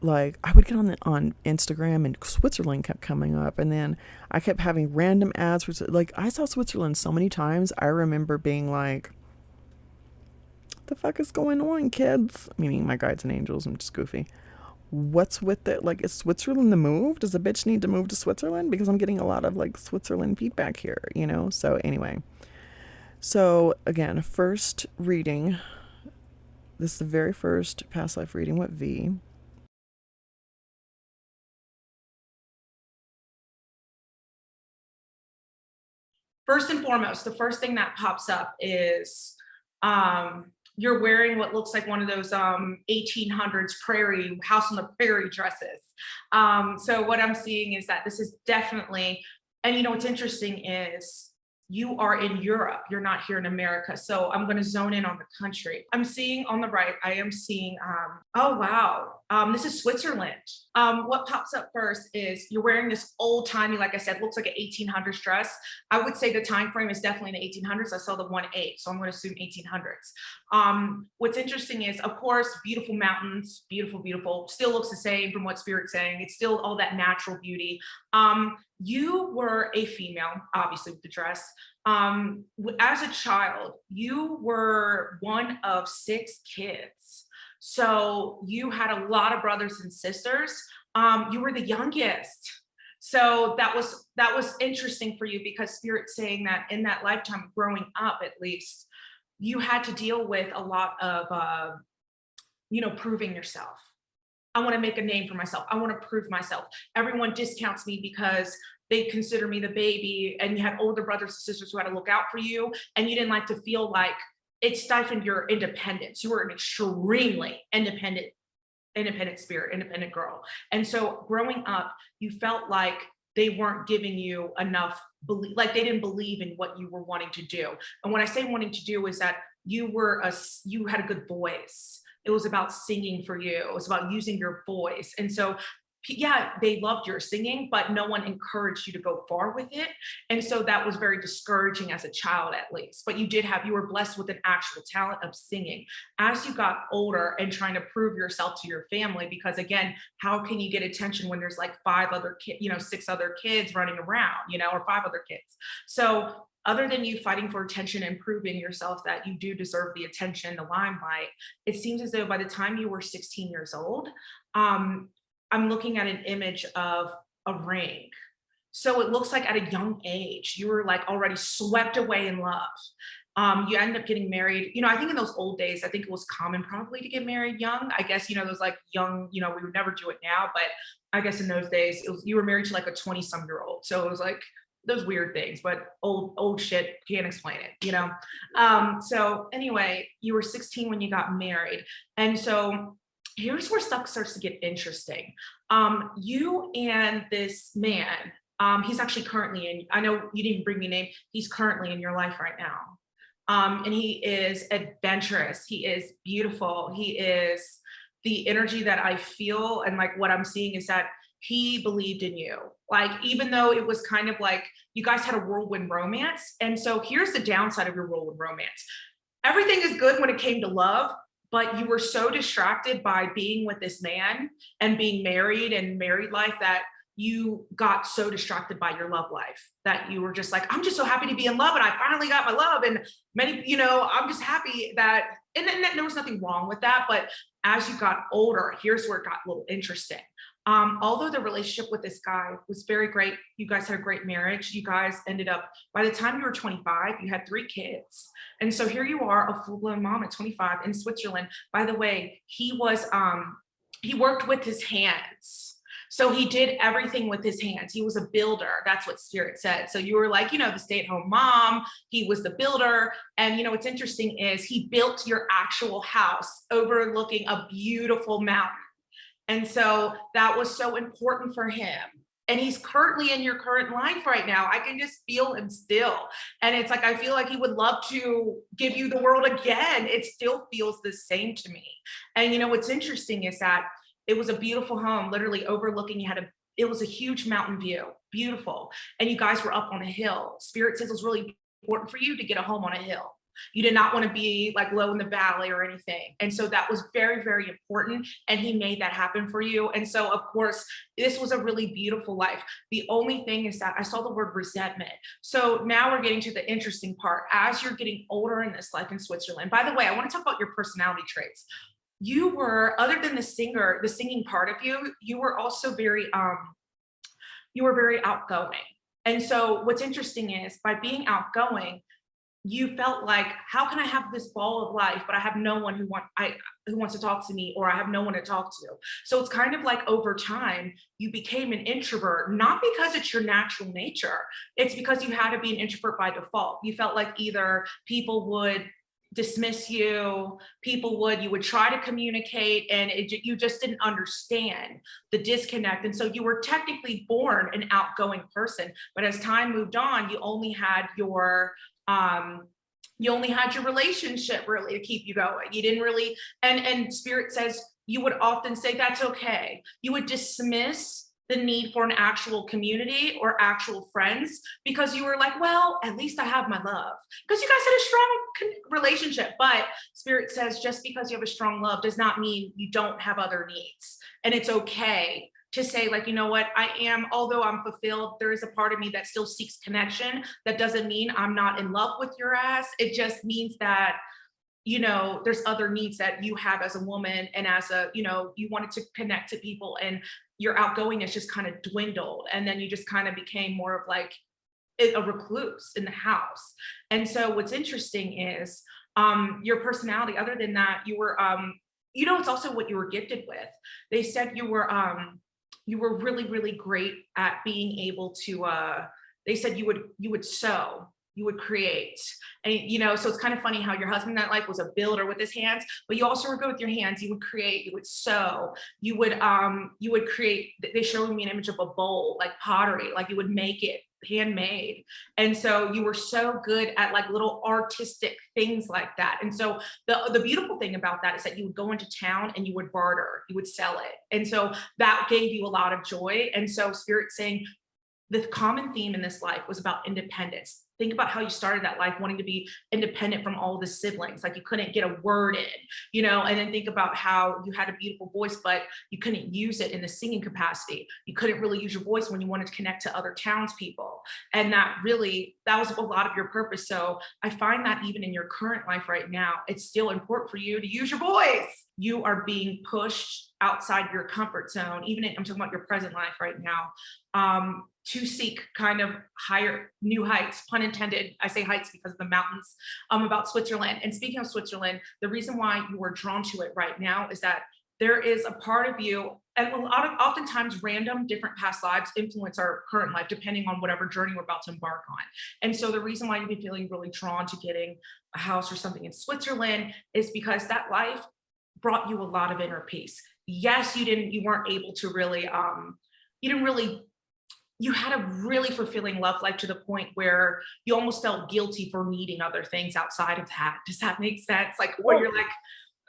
like I would get on Instagram and Switzerland kept coming up, and then I kept having random ads for, like, I saw Switzerland so many times. I remember being like, what the fuck is going on, kids? Meaning my guides and angels. I'm just goofy. What's with it? Like, is Switzerland the move? Does a bitch need to move to Switzerland? Because I'm getting a lot of like Switzerland feedback here, So anyway. So again, first reading. This is the very first past life reading with V. First and foremost, the first thing that pops up is you're wearing what looks like one of those 1800s prairie, house on the prairie dresses. So what I'm seeing is that this is definitely, and what's interesting is you are in Europe, you're not here in America. So I'm going to zone in on the country. I'm seeing on the right, I am seeing, oh wow, This is Switzerland. What pops up first is you're wearing this old timey, like I said, looks like an 1800s dress. I would say the time frame is definitely in the 1800s. I saw the 1/8, so I'm going to assume 1800s. What's interesting is, of course, beautiful mountains, beautiful, beautiful. Still looks the same from what Spirit's saying. It's still all that natural beauty. You were a female, obviously, with the dress. As a child, you were one of 6 kids. So you had a lot of brothers and sisters. You were the youngest. So that was interesting for you, because Spirit's saying that in that lifetime, growing up at least, you had to deal with a lot of, proving yourself. I want to make a name for myself. I want to prove myself. Everyone discounts me because they consider me the baby, and you had older brothers and sisters who had to look out for you, and you didn't like to feel like it stifled your independence. You were an extremely independent spirit, independent girl. And so growing up, you felt like they weren't giving you enough belief, like they didn't believe in what you were wanting to do. And what I say wanting to do is that you had a good voice. It was about singing for you. It was about using your voice. And so yeah, they loved your singing, but no one encouraged you to go far with it. And so that was very discouraging as a child, at least. But you were blessed with an actual talent of singing. As you got older and trying to prove yourself to your family, because again, how can you get attention when there's like 6 other kids running around, or 5 other kids? So other than you fighting for attention and proving yourself that you do deserve the attention, the limelight, it seems as though by the time you were 16 years old, I'm looking at an image of a ring. So it looks like at a young age, you were like already swept away in love. You end up getting married. I think in those old days, I think it was common probably to get married young. I guess, those like young, we would never do it now, but I guess in those days, you were married to like a 20-some-year-old. So it was like those weird things, but old shit, can't explain it, So anyway, you were 16 when you got married. And so here's where stuff starts to get interesting. You and this man, he's actually currently I know you didn't bring me a name, he's currently in your life right now. And he is adventurous, he is beautiful, he is the energy that I feel, and like what I'm seeing is that he believed in you. Like, even though it was kind of like you guys had a whirlwind romance. And so here's the downside of your whirlwind romance. Everything is good when it came to love, but you were so distracted by being with this man and being married and married life that you got so distracted by your love life that you were just like, I'm just so happy to be in love, and I finally got my love, and I'm just happy that, and there was nothing wrong with that. But as you got older, here's where it got a little interesting. Although the relationship with this guy was very great, you guys had a great marriage. You guys ended up, by the time you were 25, you had 3 kids. And so here you are, a full-blown mom at 25 in Switzerland. By the way, he worked with his hands. So he did everything with his hands. He was a builder. That's what Spirit said. So you were like, the stay-at-home mom. He was the builder. And what's interesting is he built your actual house overlooking a beautiful mountain. And so that was so important for him. And he's currently in your current life right now. I can just feel him still. And it's like, I feel like he would love to give you the world again. It still feels the same to me. And what's interesting is that it was a beautiful home, literally overlooking, it was a huge mountain view, beautiful. And you guys were up on a hill. Spirit says it was really important for you to get a home on a hill. You did not want to be like low in the valley or anything. And so that was very, very important. And he made that happen for you. And so, of course, this was a really beautiful life. The only thing is that I saw the word resentment. So now we're getting to the interesting part. As you're getting older in this life in Switzerland, by the way, I want to talk about your personality traits. You were, other than the singing part of you, you were also very outgoing. And so what's interesting is by being outgoing, you felt like, how can I have this ball of life, but I have no one who wants to talk to me, or I have no one to talk to. So it's kind of like over time, you became an introvert, not because it's your natural nature. It's because you had to be an introvert by default. You felt like either people would dismiss you, you would try to communicate, and you just didn't understand the disconnect. And so you were technically born an outgoing person, but as time moved on, you only had your relationship really to keep you going. You didn't really, and Spirit says you would often say, that's okay. You would dismiss the need for an actual community or actual friends because you were like, well, at least I have my love. Because you guys had a strong relationship. But Spirit says just because you have a strong love does not mean you don't have other needs. And it's okay to say, like, you know what, although I'm fulfilled, there is a part of me that still seeks connection. That doesn't mean I'm not in love with your ass. It just means that, there's other needs that you have as a woman, and as you wanted to connect to people, and your outgoingness just kind of dwindled. And then you just kind of became more of like a recluse in the house. And so what's interesting is your personality, other than that, you were, it's also what you were gifted with. They said you were really, really great at being able to, they said you would sew, you would create. And so it's kind of funny how your husband that was a builder with his hands, but you also were good with your hands. You would create, you would sew, you would create. They showed me an image of a bowl, like pottery, like you would make it handmade. And so you were so good at like little artistic things like that. And so the beautiful thing about that is that you would go into town and you would barter, you would sell it. And so that gave you a lot of joy. And so Spirit's saying the common theme in this life was about independence. Think about how you started that life wanting to be independent from all the siblings, like you couldn't get a word in, and then think about how you had a beautiful voice, but you couldn't use it in the singing capacity. You couldn't really use your voice when you wanted to connect to other townspeople. And that was a lot of your purpose. So I find that even in your current life right now, it's still important for you to use your voice. You are being pushed outside your comfort zone, I'm talking about your present life right now, to seek kind of higher, new heights, pun intended. I say heights because of the mountains, about Switzerland. And speaking of Switzerland, the reason why you are drawn to it right now is that there is a part of you, and oftentimes random different past lives influence our current life, depending on whatever journey we're about to embark on. And so the reason why you've been feeling really drawn to getting a house or something in Switzerland is because that life brought you a lot of inner peace. Yes, you weren't able to really, you had a really fulfilling love life to the point where you almost felt guilty for needing other things outside of that. Does that make sense? Like where you're like,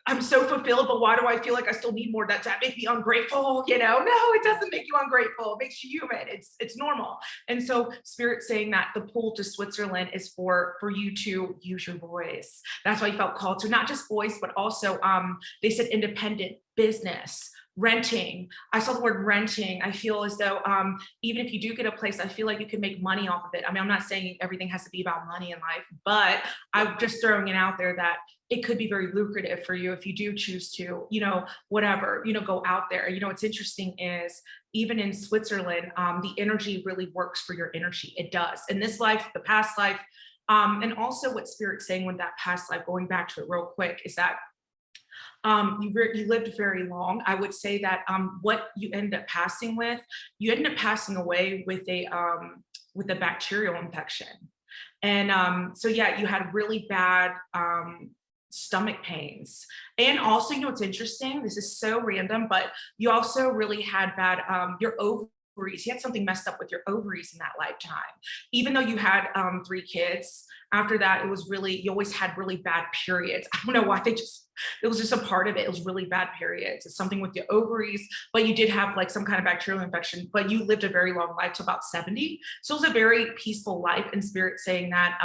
I'm so fulfilled, but why do I feel like I still need more? Does that make me ungrateful? No, it doesn't make you ungrateful. It makes you human. It's normal. And so Spirit's saying that the pull to Switzerland is for you to use your voice. That's why you felt called to not just voice, but also they said independent business. Renting. I saw the word renting. I feel as though even if you do get a place, I feel like you can make money off of it. I mean, I'm not saying everything has to be about money in life, but I'm just throwing it out there that it could be very lucrative for you if you do choose to, whatever, go out there. What's interesting is even in Switzerland, the energy really works for your energy. It does. In this life, the past life, and also what Spirit's saying with that past life, going back to it real quick, is that you lived very long. I would say that what you end up passing with, you end up passing away with a bacterial infection. And so yeah, you had really bad stomach pains. And also, what's interesting, this is so random, but you also really had bad your ovaries. You had something messed up with your ovaries in that lifetime. Even though you had 3 kids, after that, you always had really bad periods. I don't know why it was just a part of it. It was really bad periods. It's something with your ovaries, but you did have like some kind of bacterial infection, but you lived a very long life to about 70. So it was a very peaceful life. And Spirit saying that,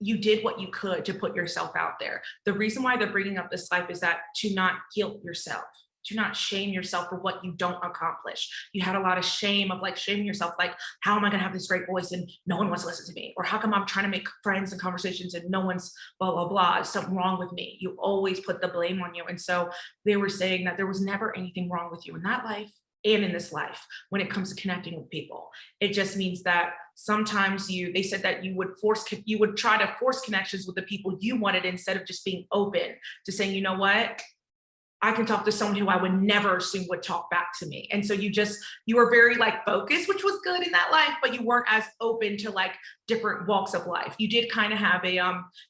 you did what you could to put yourself out there. The reason why they're bringing up this life is that to not guilt yourself. Do not shame yourself for what you don't accomplish. You had a lot of shame of like shaming yourself, like, how am I gonna have this great voice and no one wants to listen to me? Or how come I'm trying to make friends and conversations and no one's blah, blah, blah, is something wrong with me? You always put the blame on you. And so they were saying that there was never anything wrong with you in that life and in this life when it comes to connecting with people. It just means that sometimes they said that you would try to force connections with the people you wanted instead of just being open to saying, you know what? I can talk to someone who I would never assume would talk back to me. And so you were very like focused, which was good in that life, but you weren't as open to like different walks of life. You did kind of have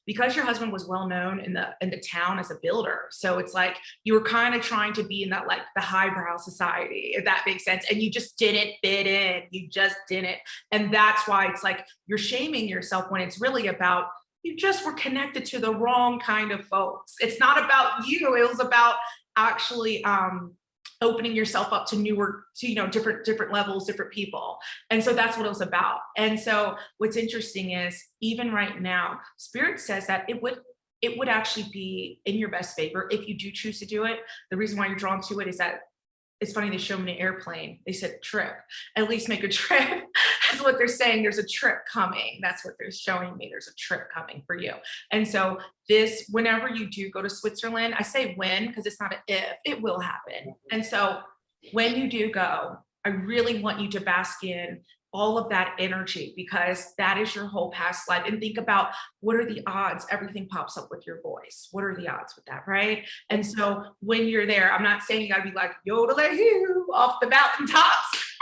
because your husband was well known in the town as a builder. So it's like, you were kind of trying to be in that, like the highbrow society, if that makes sense. And you just didn't fit in. You just didn't. And that's why it's like, you're shaming yourself when it's really about you just were connected to the wrong kind of folks. It's not about you. It was about actually opening yourself up to newer, to, you know, different levels, different people. And so that's what it was about. And so what's interesting is even right now, Spirit says that it would actually be in your best favor if you do choose to do it. The reason why you're drawn to it is that it's funny, they showed me an airplane. They said trip, at least make a trip. That's what they're saying. There's a trip coming. That's what they're showing me. There's a trip coming for you. And so this, whenever you do go to Switzerland, I say when, because it's not an if, it will happen. And so when you do go, I really want you to bask in all of that energy, because that is your whole past life. And think about, what are the odds everything pops up with your voice? What are the odds with that, right? And so when you're there, I'm not saying you gotta be like yodeling off the mountaintops,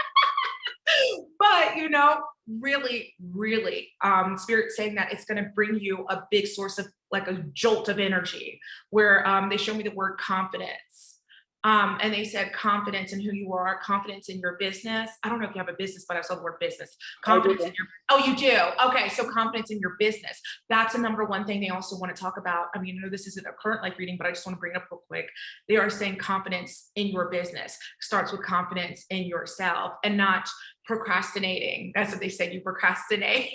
but you know, really, really, Spirit saying that it's gonna bring you a big source of like a jolt of energy, where they show me the word confidence. And they said confidence in who you are, confidence in your business. I don't know if you have a business, but I saw the word business. Confidence in your, oh, you do? Okay, so confidence in your business. That's a number one thing they also want to talk about. I mean, I know this isn't a current life reading, but I just want to bring it up real quick. They are saying confidence in your business starts with confidence in yourself and not procrastinating. That's what they said, you procrastinate.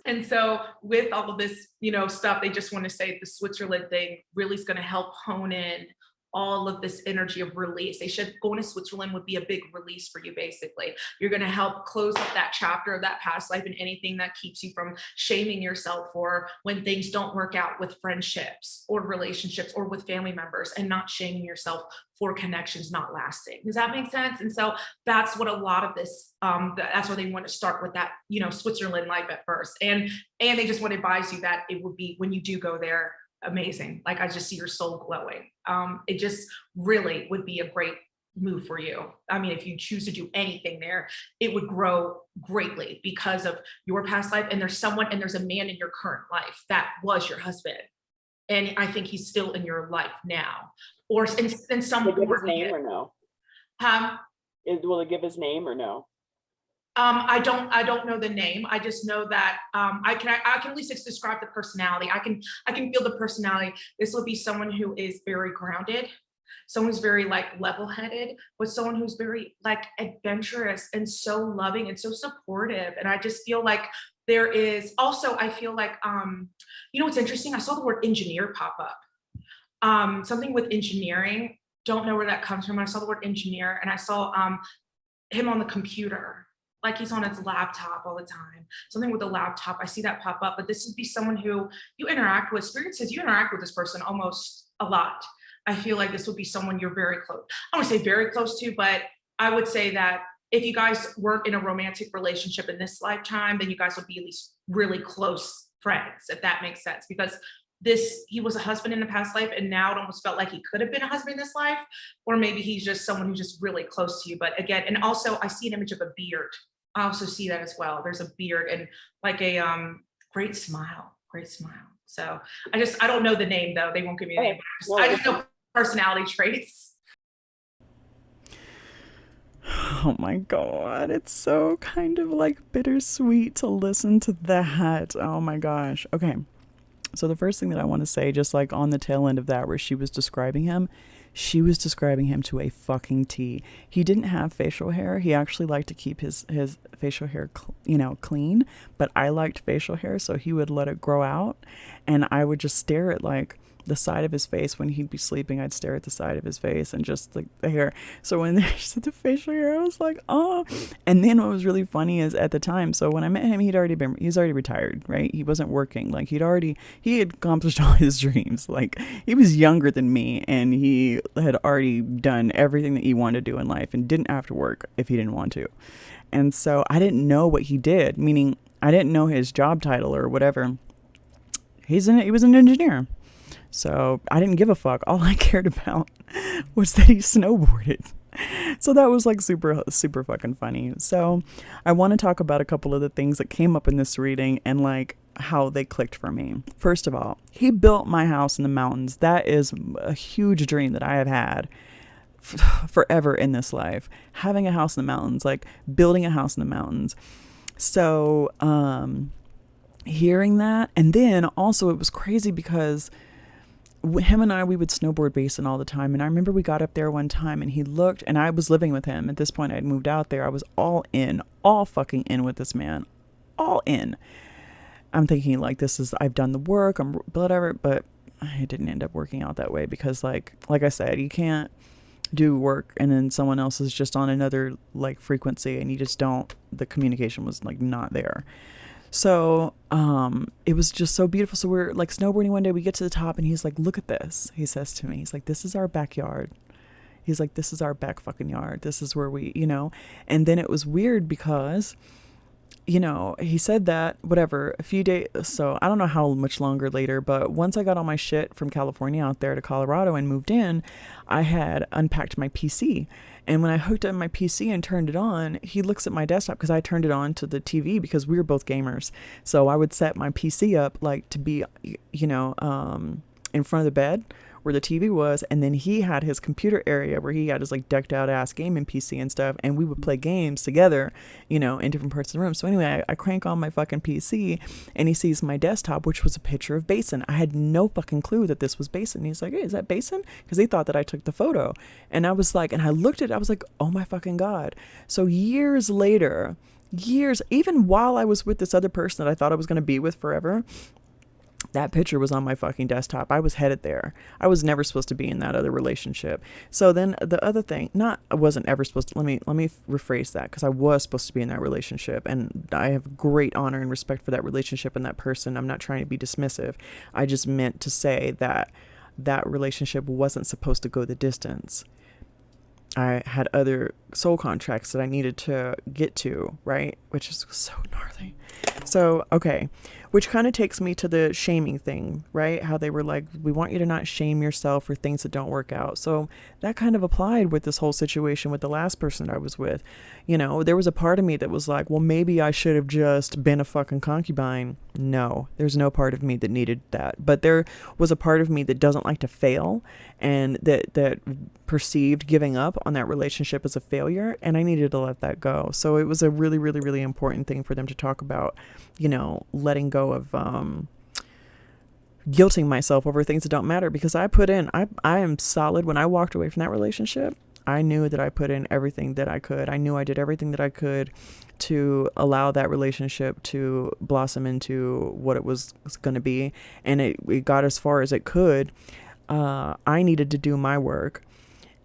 And so with all of this, you know, stuff, they just want to say the Switzerland thing really is going to help hone in all of this energy of release. They said going to Switzerland would be a big release for you, basically. You're going to help close up that chapter of that past life and anything that keeps you from shaming yourself for when things don't work out with friendships or relationships or with family members, and not shaming yourself for connections not lasting. Does that make sense? And so that's what a lot of this, that's where they want to start with that, you know, Switzerland life at first. And they just want to advise you that it would be, when you do go there, amazing. Like, I just see your soul glowing. It just really would be a great move for you. I mean, if you choose to do anything there, it would grow greatly because of your past life. And there's a man in your current life that was your husband. And I think he's still in your life now, or in some Will it give his form. name or no? Will it give his name or no? I don't know the name. I just know that I can at least describe the personality. I can feel the personality. This will be someone who is very grounded, someone who's very like level-headed, but someone who's very like adventurous and so loving and so supportive. And I just feel like there is also, I feel like you know what's interesting? I saw the word engineer pop up. Something with engineering. Don't know where that comes from. I saw the word engineer, and I saw him on the computer. Like he's on his laptop all the time, something with a laptop. I see that pop up, but this would be someone who you interact with. Spirit says you interact with this person almost a lot. I feel like this would be someone you're very close. I don't want to say very close to, but I would say that if you guys weren't in a romantic relationship in this lifetime, then you guys would be at least really close friends, if that makes sense. Because he was a husband in the past life, and now it almost felt like he could have been a husband in this life, or maybe he's just someone who's just really close to you. But again, and also I see an image of a beard. I also see that as well. There's a beard and like a great smile. So I don't know the name though. They won't give me a name. I just know personality traits. Oh my God, it's so kind of like bittersweet to listen to that. Oh my gosh. Okay. So the first thing that I want to say, just like on the tail end of that, where she was describing him to a fucking T. He didn't have facial hair. He actually liked to keep his facial hair, clean, but I liked facial hair, so he would let it grow out, and I would just stare at like the side of his face when he'd be sleeping. I'd stare at the side of his face and just like the hair. So when they said the facial hair, I was like, oh. And then what was really funny is at the time, so when I met him, he's already retired, right? He wasn't working. Like he had accomplished all his dreams. Like he was younger than me, and he had already done everything that he wanted to do in life and didn't have to work if he didn't want to. And so I didn't know what he did, meaning I didn't know his job title or whatever. He was an engineer. So I didn't give a fuck. All I cared about was that he snowboarded. So that was like super, super fucking funny. So I want to talk about a couple of the things that came up in this reading and like how they clicked for me. First of all, he built my house in the mountains. That is a huge dream that I have had forever in this life. Having a house in the mountains, like building a house in the mountains. So, hearing that. And then also it was crazy because him and I, we would snowboard Basin all the time. And I remember we got up there one time and he looked, and I was living with him. At this point, I had moved out there. I was all fucking in with this man, all in. I'm thinking like, I've done the work, I'm whatever, but it didn't end up working out that way because like I said, you can't do work and then someone else is just on another like frequency and you just don't, the communication was like not there. So it was just so beautiful. So we're like snowboarding one day, we get to the top and he's like, look at this. He says to me, he's like, this is our backyard. He's like, this is our back fucking yard. This is where we, and then it was weird because, he said that, whatever, a few days, so I don't know how much longer later, but once I got all my shit from California out there to Colorado and moved in, I had unpacked my PC. And when I hooked up my PC and turned it on, he looks at my desktop because I turned it on to the TV because we were both gamers. So I would set my PC up like to be, in front of the bed where the TV was, and then he had his computer area where he had his like decked out ass gaming PC and stuff, and we would play games together, in different parts of the room. So anyway, I crank on my fucking PC and he sees my desktop, which was a picture of Basin. I had no fucking clue that this was Basin. He's like, hey, is that Basin? Because he thought that I took the photo. And I was like, and I looked at it, I was like, oh my fucking God. So years later, even while I was with this other person that I thought I was going to be with forever, that picture was on my fucking desktop. I was headed there. I was never supposed to be in that other relationship. So then the other thing, I wasn't ever supposed to, let me rephrase that, because I was supposed to be in that relationship and I have great honor and respect for that relationship and that person. I'm not trying to be dismissive. I just meant to say that that relationship wasn't supposed to go the distance. I had other soul contracts that I needed to get to, right? Which is so gnarly. So, okay. Which kind of takes me to the shaming thing, right? How they were like, we want you to not shame yourself for things that don't work out. So that kind of applied with this whole situation with the last person I was with. There was a part of me that was like, well, maybe I should have just been a fucking concubine. No, there's no part of me that needed that. But there was a part of me that doesn't like to fail and that perceived giving up on that relationship as a failure. And I needed to let that go. So it was a really, really, really important thing for them to talk about, letting go of guilting myself over things that don't matter, because I am solid. When I walked away from that relationship, I knew that I put in everything that I could. I knew I did everything that I could to allow that relationship to blossom into what it was going to be. And it got as far as it could. I needed to do my work.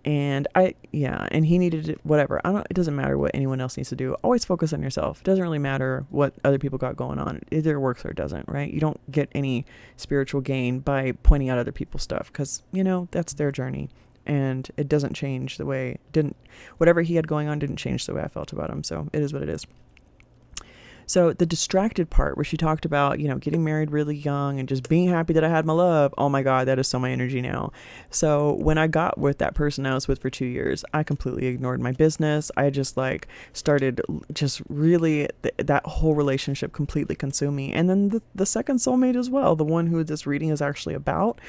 And and he needed to, whatever. It doesn't matter what anyone else needs to do. Always focus on yourself. It doesn't really matter what other people got going on. It either works or it doesn't, right? You don't get any spiritual gain by pointing out other people's stuff because, that's their journey. And it doesn't change whatever he had going on didn't change the way I felt about him. So it is what it is. So the distracted part where she talked about, getting married really young and just being happy that I had my love. Oh my God, that is so my energy now. So when I got with that person I was with for 2 years, I completely ignored my business. I just started just really, that whole relationship completely consumed me. And then the second soulmate as well, the one who this reading is actually about,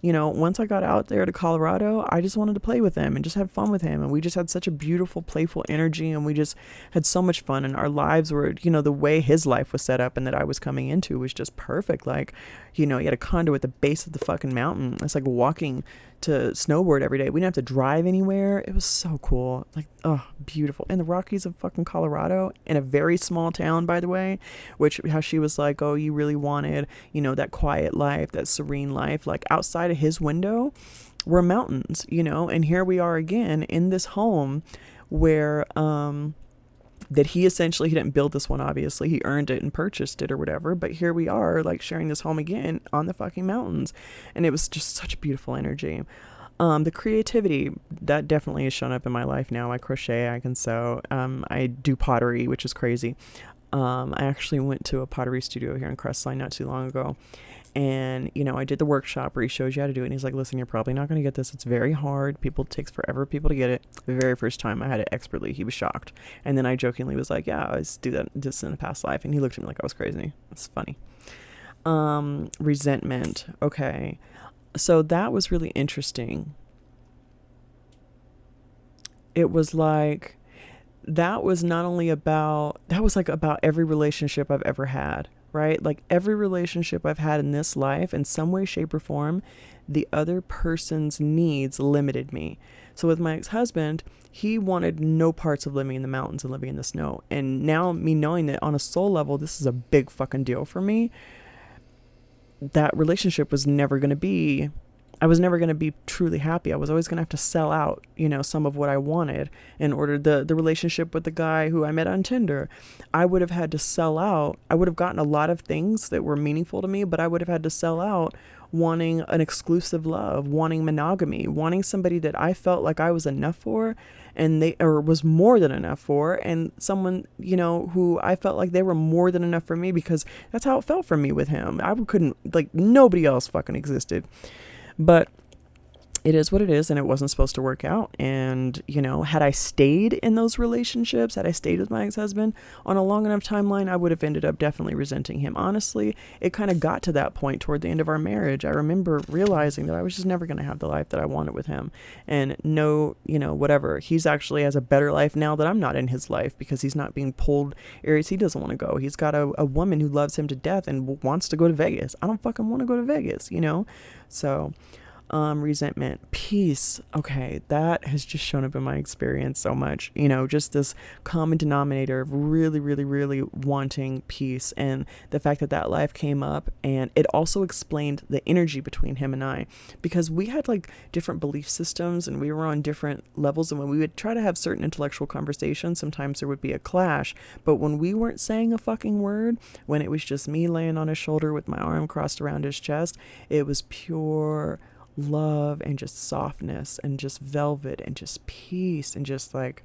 once I got out there to Colorado, I just wanted to play with him and just have fun with him. And we just had such a beautiful, playful energy. And we just had so much fun. And our lives were, the way his life was set up and that I was coming into was just perfect. Like, he had a condo at the base of the fucking mountain. It's like walking to snowboard every day. We didn't have to drive anywhere. It was so cool. Like, oh, beautiful. In the Rockies of fucking Colorado, in a very small town, by the way, how she was like, oh, you really wanted, that quiet life, that serene life. Like outside of his window were mountains, and here we are again in this home where, that he didn't build this one, obviously. He earned it and purchased it or whatever. But here we are, like, sharing this home again on the fucking mountains. And it was just such beautiful energy. The creativity, that definitely has shown up in my life now. I crochet, I can sew. I do pottery, which is crazy. I actually went to a pottery studio here in Crestline not too long ago. And, I did the workshop where he shows you how to do it. And he's like, listen, you're probably not going to get this. It's very hard. It takes forever people to get it. The very first time I had it expertly, he was shocked. And then I jokingly was like, yeah, I used to do that just in a past life. And he looked at me like I was crazy. It's funny. Resentment. Okay. So that was really interesting. It was like, that was about every relationship I've ever had. right? Like every relationship I've had in this life, in some way, shape, or form, the other person's needs limited me. So with my ex-husband, he wanted no parts of living in the mountains and living in the snow. And now me knowing that on a soul level, this is a big fucking deal for me, that relationship was never going to be, I was never going to be truly happy. I was always going to have to sell out, you know, some of what I wanted in order. The relationship with the guy who I met on Tinder, I would have had to sell out. I would have gotten a lot of things that were meaningful to me, but I would have had to sell out wanting an exclusive love, wanting monogamy, wanting somebody that I felt like I was enough for, and they, or was more than enough for, and someone, you know, who I felt like they were more than enough for me, because that's how it felt for me with him. I couldn't, like, nobody else fucking existed. But it is what it is, and it wasn't supposed to work out. And, you know, had I stayed in those relationships, had I stayed with my ex-husband on a long enough timeline, I would have ended up definitely resenting him. Honestly, it kind of got to that point toward the end of our marriage. I remember realizing that I was just never going to have the life that I wanted with him. And no, you know, whatever. He's actually has a better life now that I'm not in his life, because he's not being pulled areas he doesn't want to go. He's got a woman who loves him to death and wants to go to Vegas. I don't fucking want to go to Vegas, you know? So... resentment, peace. Okay, that has just shown up in my experience so much, you know, just this common denominator of really, really, really wanting peace. And the fact that that life came up, and it also explained the energy between him and I, because we had like different belief systems and we were on different levels. And when we would try to have certain intellectual conversations, sometimes there would be a clash. But when we weren't saying a fucking word, when it was just me laying on his shoulder with my arm crossed around his chest, it was pure love and just softness and just velvet and just peace and just like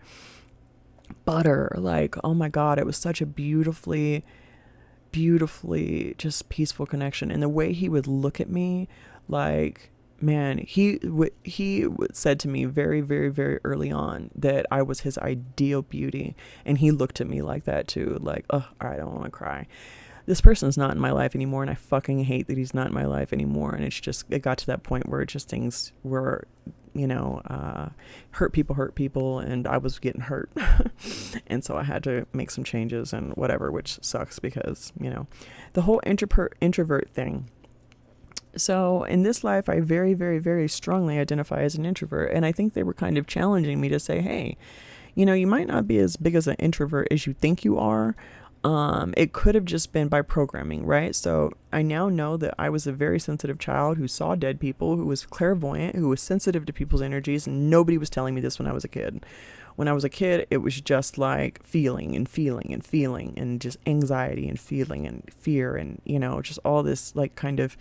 butter. Like, oh my God, it was such a beautifully just peaceful connection. And the way he would look at me, like, man, he said to me very, very, very early on that I was his ideal beauty. And he looked at me like that too. Like, oh, all right, I don't want to cry. This person's not in my life anymore, and I fucking hate that he's not in my life anymore. And it's just, it got to that point where it just, things were, you know, hurt people, and I was getting hurt. And so I had to make some changes and whatever, which sucks because, you know, the whole introvert thing. So in this life, I very, very, very strongly identify as an introvert. And I think they were kind of challenging me to say, hey, you know, you might not be as big as an introvert as you think you are. It could have just been by programming, right? So I now know that I was a very sensitive child who saw dead people, who was clairvoyant, who was sensitive to people's energies, and nobody was telling me this when I was a kid. When I was a kid, it was just like feeling and just anxiety and feeling and fear and, you know, just all this like kind of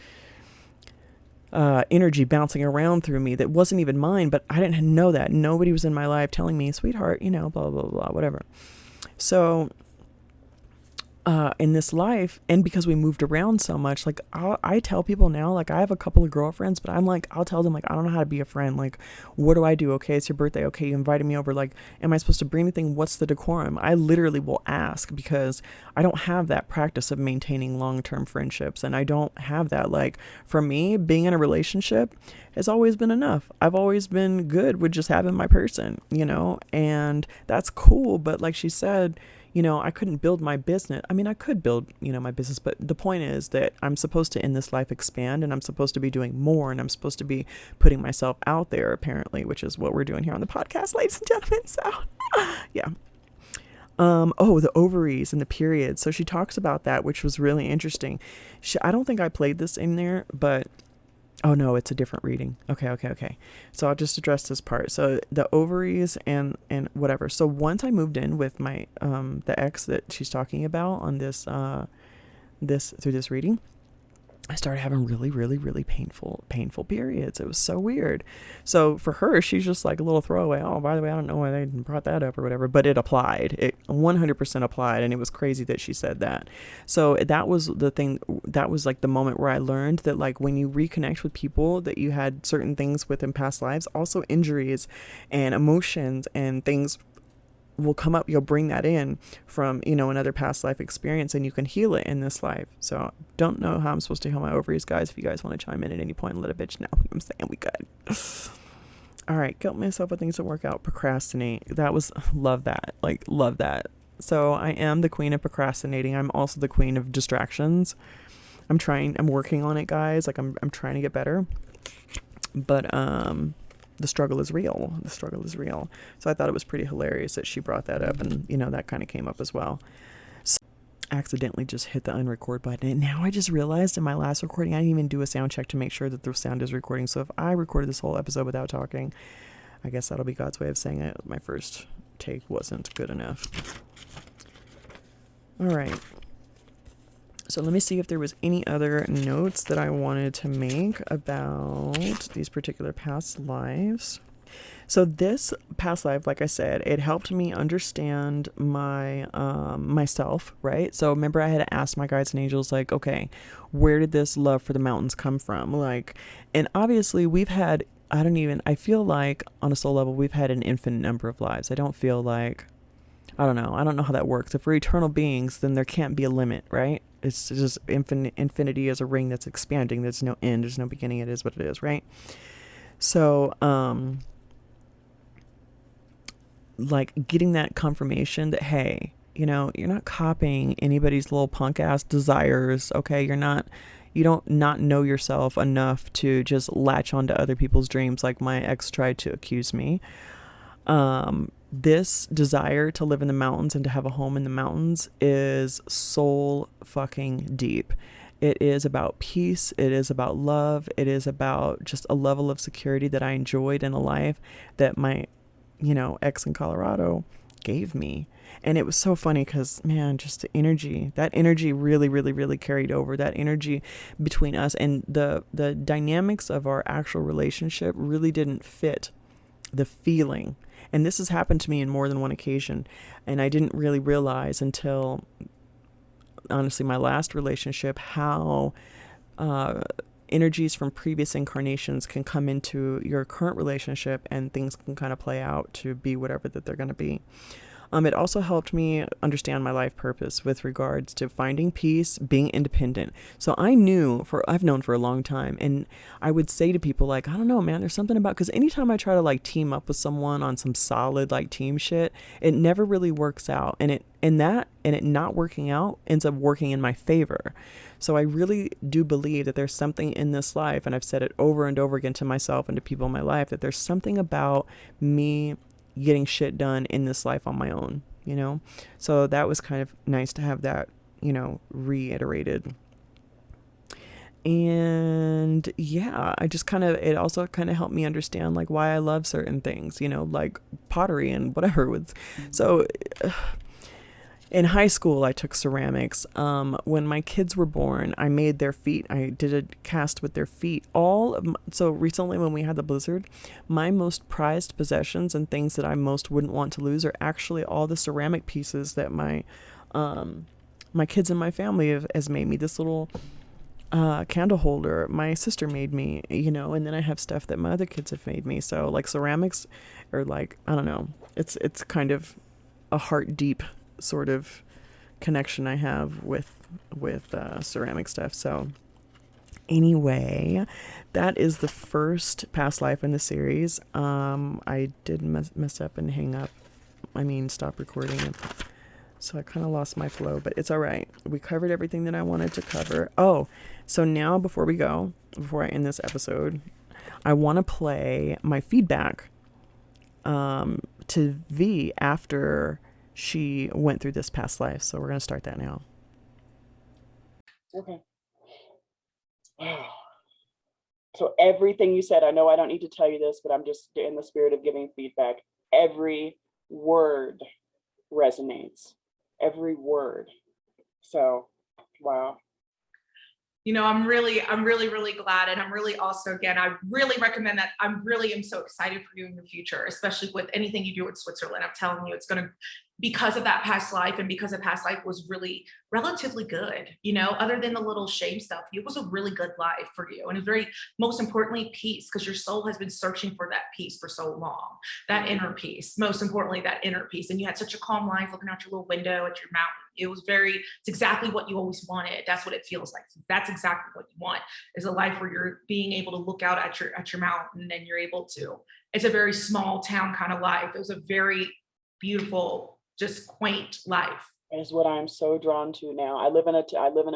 energy bouncing around through me that wasn't even mine, but I didn't know that. Nobody was in my life telling me, sweetheart, you know, blah, blah, blah, whatever. So in this life, and because we moved around so much, like I tell people now, like I have a couple of girlfriends, but I'm like, I'll tell them like, I don't know how to be a friend. Like, what do I do? Okay, it's your birthday. Okay, you invited me over. Like, am I supposed to bring anything? What's the decorum? I literally will ask, because I don't have that practice of maintaining long-term friendships. And I don't have that. Like, for me, being in a relationship has always been enough. I've always been good with just having my person, you know, and that's cool. But like she said, you know, I couldn't build my business. I mean, I could build, you know, my business, but the point is that I'm supposed to, in this life, expand, and I'm supposed to be doing more, and I'm supposed to be putting myself out there, apparently, which is what we're doing here on the podcast, ladies and gentlemen. So, yeah. Oh, the ovaries and the periods. So she talks about that, which was really interesting. I don't think I played this in there, but oh no, it's a different reading. Okay. So I'll just address this part. So the ovaries and whatever. So once I moved in with my the ex that she's talking about on this through this reading, I started having really, really, really painful periods. It was so weird. So for her, she's just like a little throwaway. Oh, by the way, I don't know why they brought that up or whatever, but it applied. It 100% applied. And it was crazy that she said that. So that was the thing. That was like the moment where I learned that, like, when you reconnect with people that you had certain things with in past lives, also injuries and emotions and things will come up. You'll bring that in from, you know, another past life experience, and you can heal it in this life. So don't know how I'm supposed to heal my ovaries, guys. If you guys want to chime in at any point and let a bitch know, I'm saying we good. All right, guilt myself with things that work out, procrastinate. That was, love that. So I am the queen of procrastinating. I'm also the queen of distractions. I'm working on it, guys. Like I'm trying to get better. But the struggle is real. The struggle is real. So I thought it was pretty hilarious that she brought that up, and that kind of came up as well. So I accidentally just hit the unrecord button, and now I just realized in my last recording I didn't even do a sound check to make sure that the sound is recording. So if I recorded this whole episode without talking, I guess that'll be God's way of saying it. My first take wasn't good enough. All right. So let me see if there was any other notes that I wanted to make about these particular past lives. So this past life, like I said, it helped me understand my myself, right? So remember I had asked my guides and angels, like, okay, where did this love for the mountains come from? Like, and obviously we've had, I feel like on a soul level, we've had an infinite number of lives. I don't feel like, I don't know how that works. If we're eternal beings, then there can't be a limit, right? It's just infinity is a ring that's expanding. There's no end. There's no beginning. It is what it is, right? So, like getting that confirmation that, hey, you're not copying anybody's little punk ass desires. Okay. You don't not know yourself enough to just latch onto other people's dreams. Like my ex tried to accuse me. This desire to live in the mountains and to have a home in the mountains is soul fucking deep. It is about peace. It is about love. It is about just a level of security that I enjoyed in a life that my, ex in Colorado gave me. And it was so funny because, man, just that energy really, really, really carried over. That energy between us and the dynamics of our actual relationship really didn't fit the feeling. And this has happened to me in more than one occasion. And I didn't really realize until, honestly, my last relationship, how energies from previous incarnations can come into your current relationship and things can kind of play out to be whatever that they're going to be. It also helped me understand my life purpose with regards to finding peace, being independent. So I've known for a long time, and I would say to people like, I don't know, man, there's something about, because anytime I try to like team up with someone on some solid like team shit, it never really works out. And it not working out ends up working in my favor. So I really do believe that there's something in this life, and I've said it over and over again to myself and to people in my life, that there's something about me getting shit done in this life on my own, so that was kind of nice to have that, reiterated. And yeah, it also kind of helped me understand like why I love certain things, like pottery and whatever. So in high school, I took ceramics. When my kids were born, I made their feet. I did a cast with their feet. So recently when we had the blizzard, my most prized possessions and things that I most wouldn't want to lose are actually all the ceramic pieces that my kids and my family has made me. This little candle holder my sister made me, and then I have stuff that my other kids have made me. So like ceramics are like, I don't know, it's kind of a heart deep sort of connection I have with ceramic stuff. So anyway, that is the first past life in the series. I did mess up and stop recording, so I kind of lost my flow, but it's all right. We covered everything that I wanted to cover. Oh, so now before I end this episode, I want to play my feedback to V after she went through this past life. So we're going to start that now. Okay. So everything you said, I know I don't need to tell you this, but I'm just in the spirit of giving feedback. Every word resonates. Every word. So, wow. I'm really, really glad. And I'm really also, again, I really recommend that. I really am so excited for you in the future, especially with anything you do in Switzerland. I'm telling you, it's going to, because of that past life and because the past life was really relatively good, other than the little shame stuff, it was a really good life for you. And it's very, most importantly, peace, because your soul has been searching for that peace for so long, that inner peace, most importantly, that inner peace. And you had such a calm life looking out your little window at your mountain. It's exactly what you always wanted. That's what it feels like. That's exactly what you want, is a life where you're being able to look out at your mountain and you're able to, it's a very small town kind of life. It was a very beautiful just quaint life. Is what I'm so drawn to now. I live in a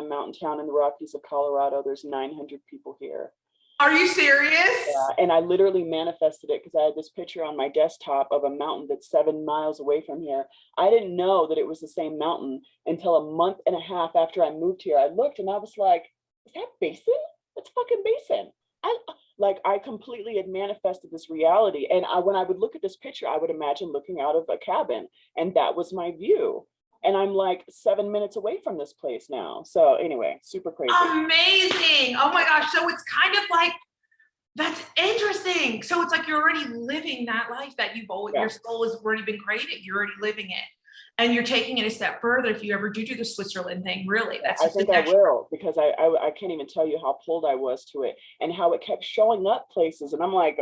mountain town in the Rockies of Colorado. There's 900 people here. Are you serious? Yeah, and I literally manifested it because I had this picture on my desktop of a mountain that's 7 miles away from here. I didn't know that it was the same mountain until a month and a half after I moved here. I looked and I was like, is that Basin? That's fucking Basin. I completely had manifested this reality. And when I would look at this picture, I would imagine looking out of a cabin, and that was my view. And I'm like 7 minutes away from this place now. So anyway, super crazy. Amazing. Oh my gosh. So it's kind of like, that's interesting. So it's like you're already living that life that your soul has already been created. You're already living it. And you're taking it a step further if you ever do the Switzerland thing, really. That's I think I will, because I can't even tell you how pulled I was to it and how it kept showing up places. And I'm like,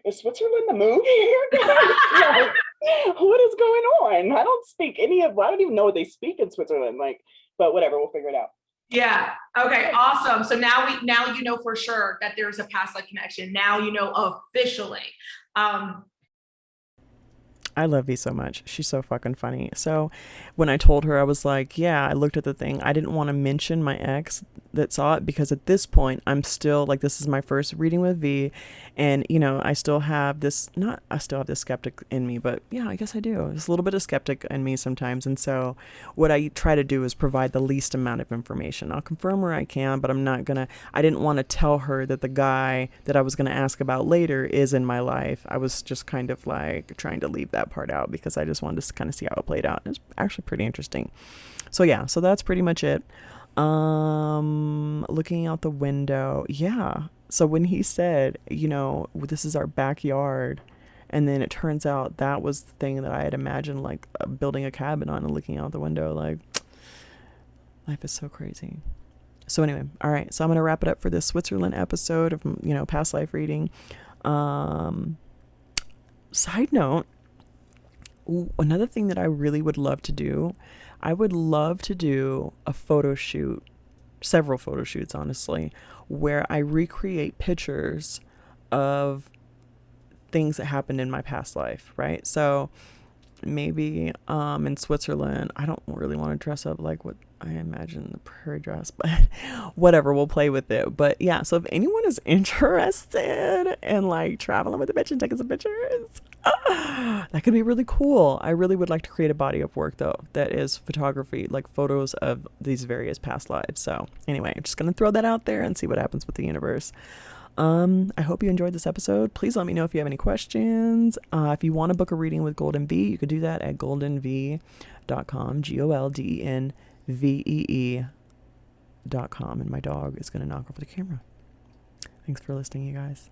is Switzerland the movie here? Like, what is going on? I don't even know what they speak in Switzerland. Like, but whatever, we'll figure it out. Yeah. Okay. Awesome. So now you know for sure that there's a past life connection. Now you know officially. I love V so much. She's so fucking funny. So when I told her, I was like, yeah, I looked at the thing. I didn't want to mention my ex that saw it because at this point I'm still like, this is my first reading with V, and I still have this skeptic in me, but yeah, I guess I do. There's a little bit of skeptic in me sometimes. And so what I try to do is provide the least amount of information. I'll confirm where I can, but I didn't want to tell her that the guy that I was going to ask about later is in my life. I was just kind of like trying to leave that part out because I just wanted to kind of see how it played out. It's actually pretty interesting. So yeah, so that's pretty much it. Looking out the window. Yeah. So when he said, this is our backyard, and then it turns out that was the thing that I had imagined, like building a cabin on and looking out the window, like life is so crazy. So anyway, all right. So I'm going to wrap it up for this Switzerland episode of, past life reading. Side note, another thing that I really would love to do, I would love to do a photo shoot, several photo shoots, honestly, where I recreate pictures of things that happened in my past life, right? So maybe in Switzerland, I don't really want to dress up like what I imagine the prairie dress, but whatever, we'll play with it. But yeah, so if anyone is interested in like traveling with a bitch and taking some pictures, that could be really cool. I really would like to create a body of work though that is photography, like photos of these various past lives. So anyway, I'm just gonna throw that out there and see what happens with the universe. I hope you enjoyed this episode. Please let me know if you have any questions. If you want to book a reading with Golden V, you could do that at goldenvee.com, goldenvee.com. And my dog is going to knock over the camera. Thanks for listening, you guys.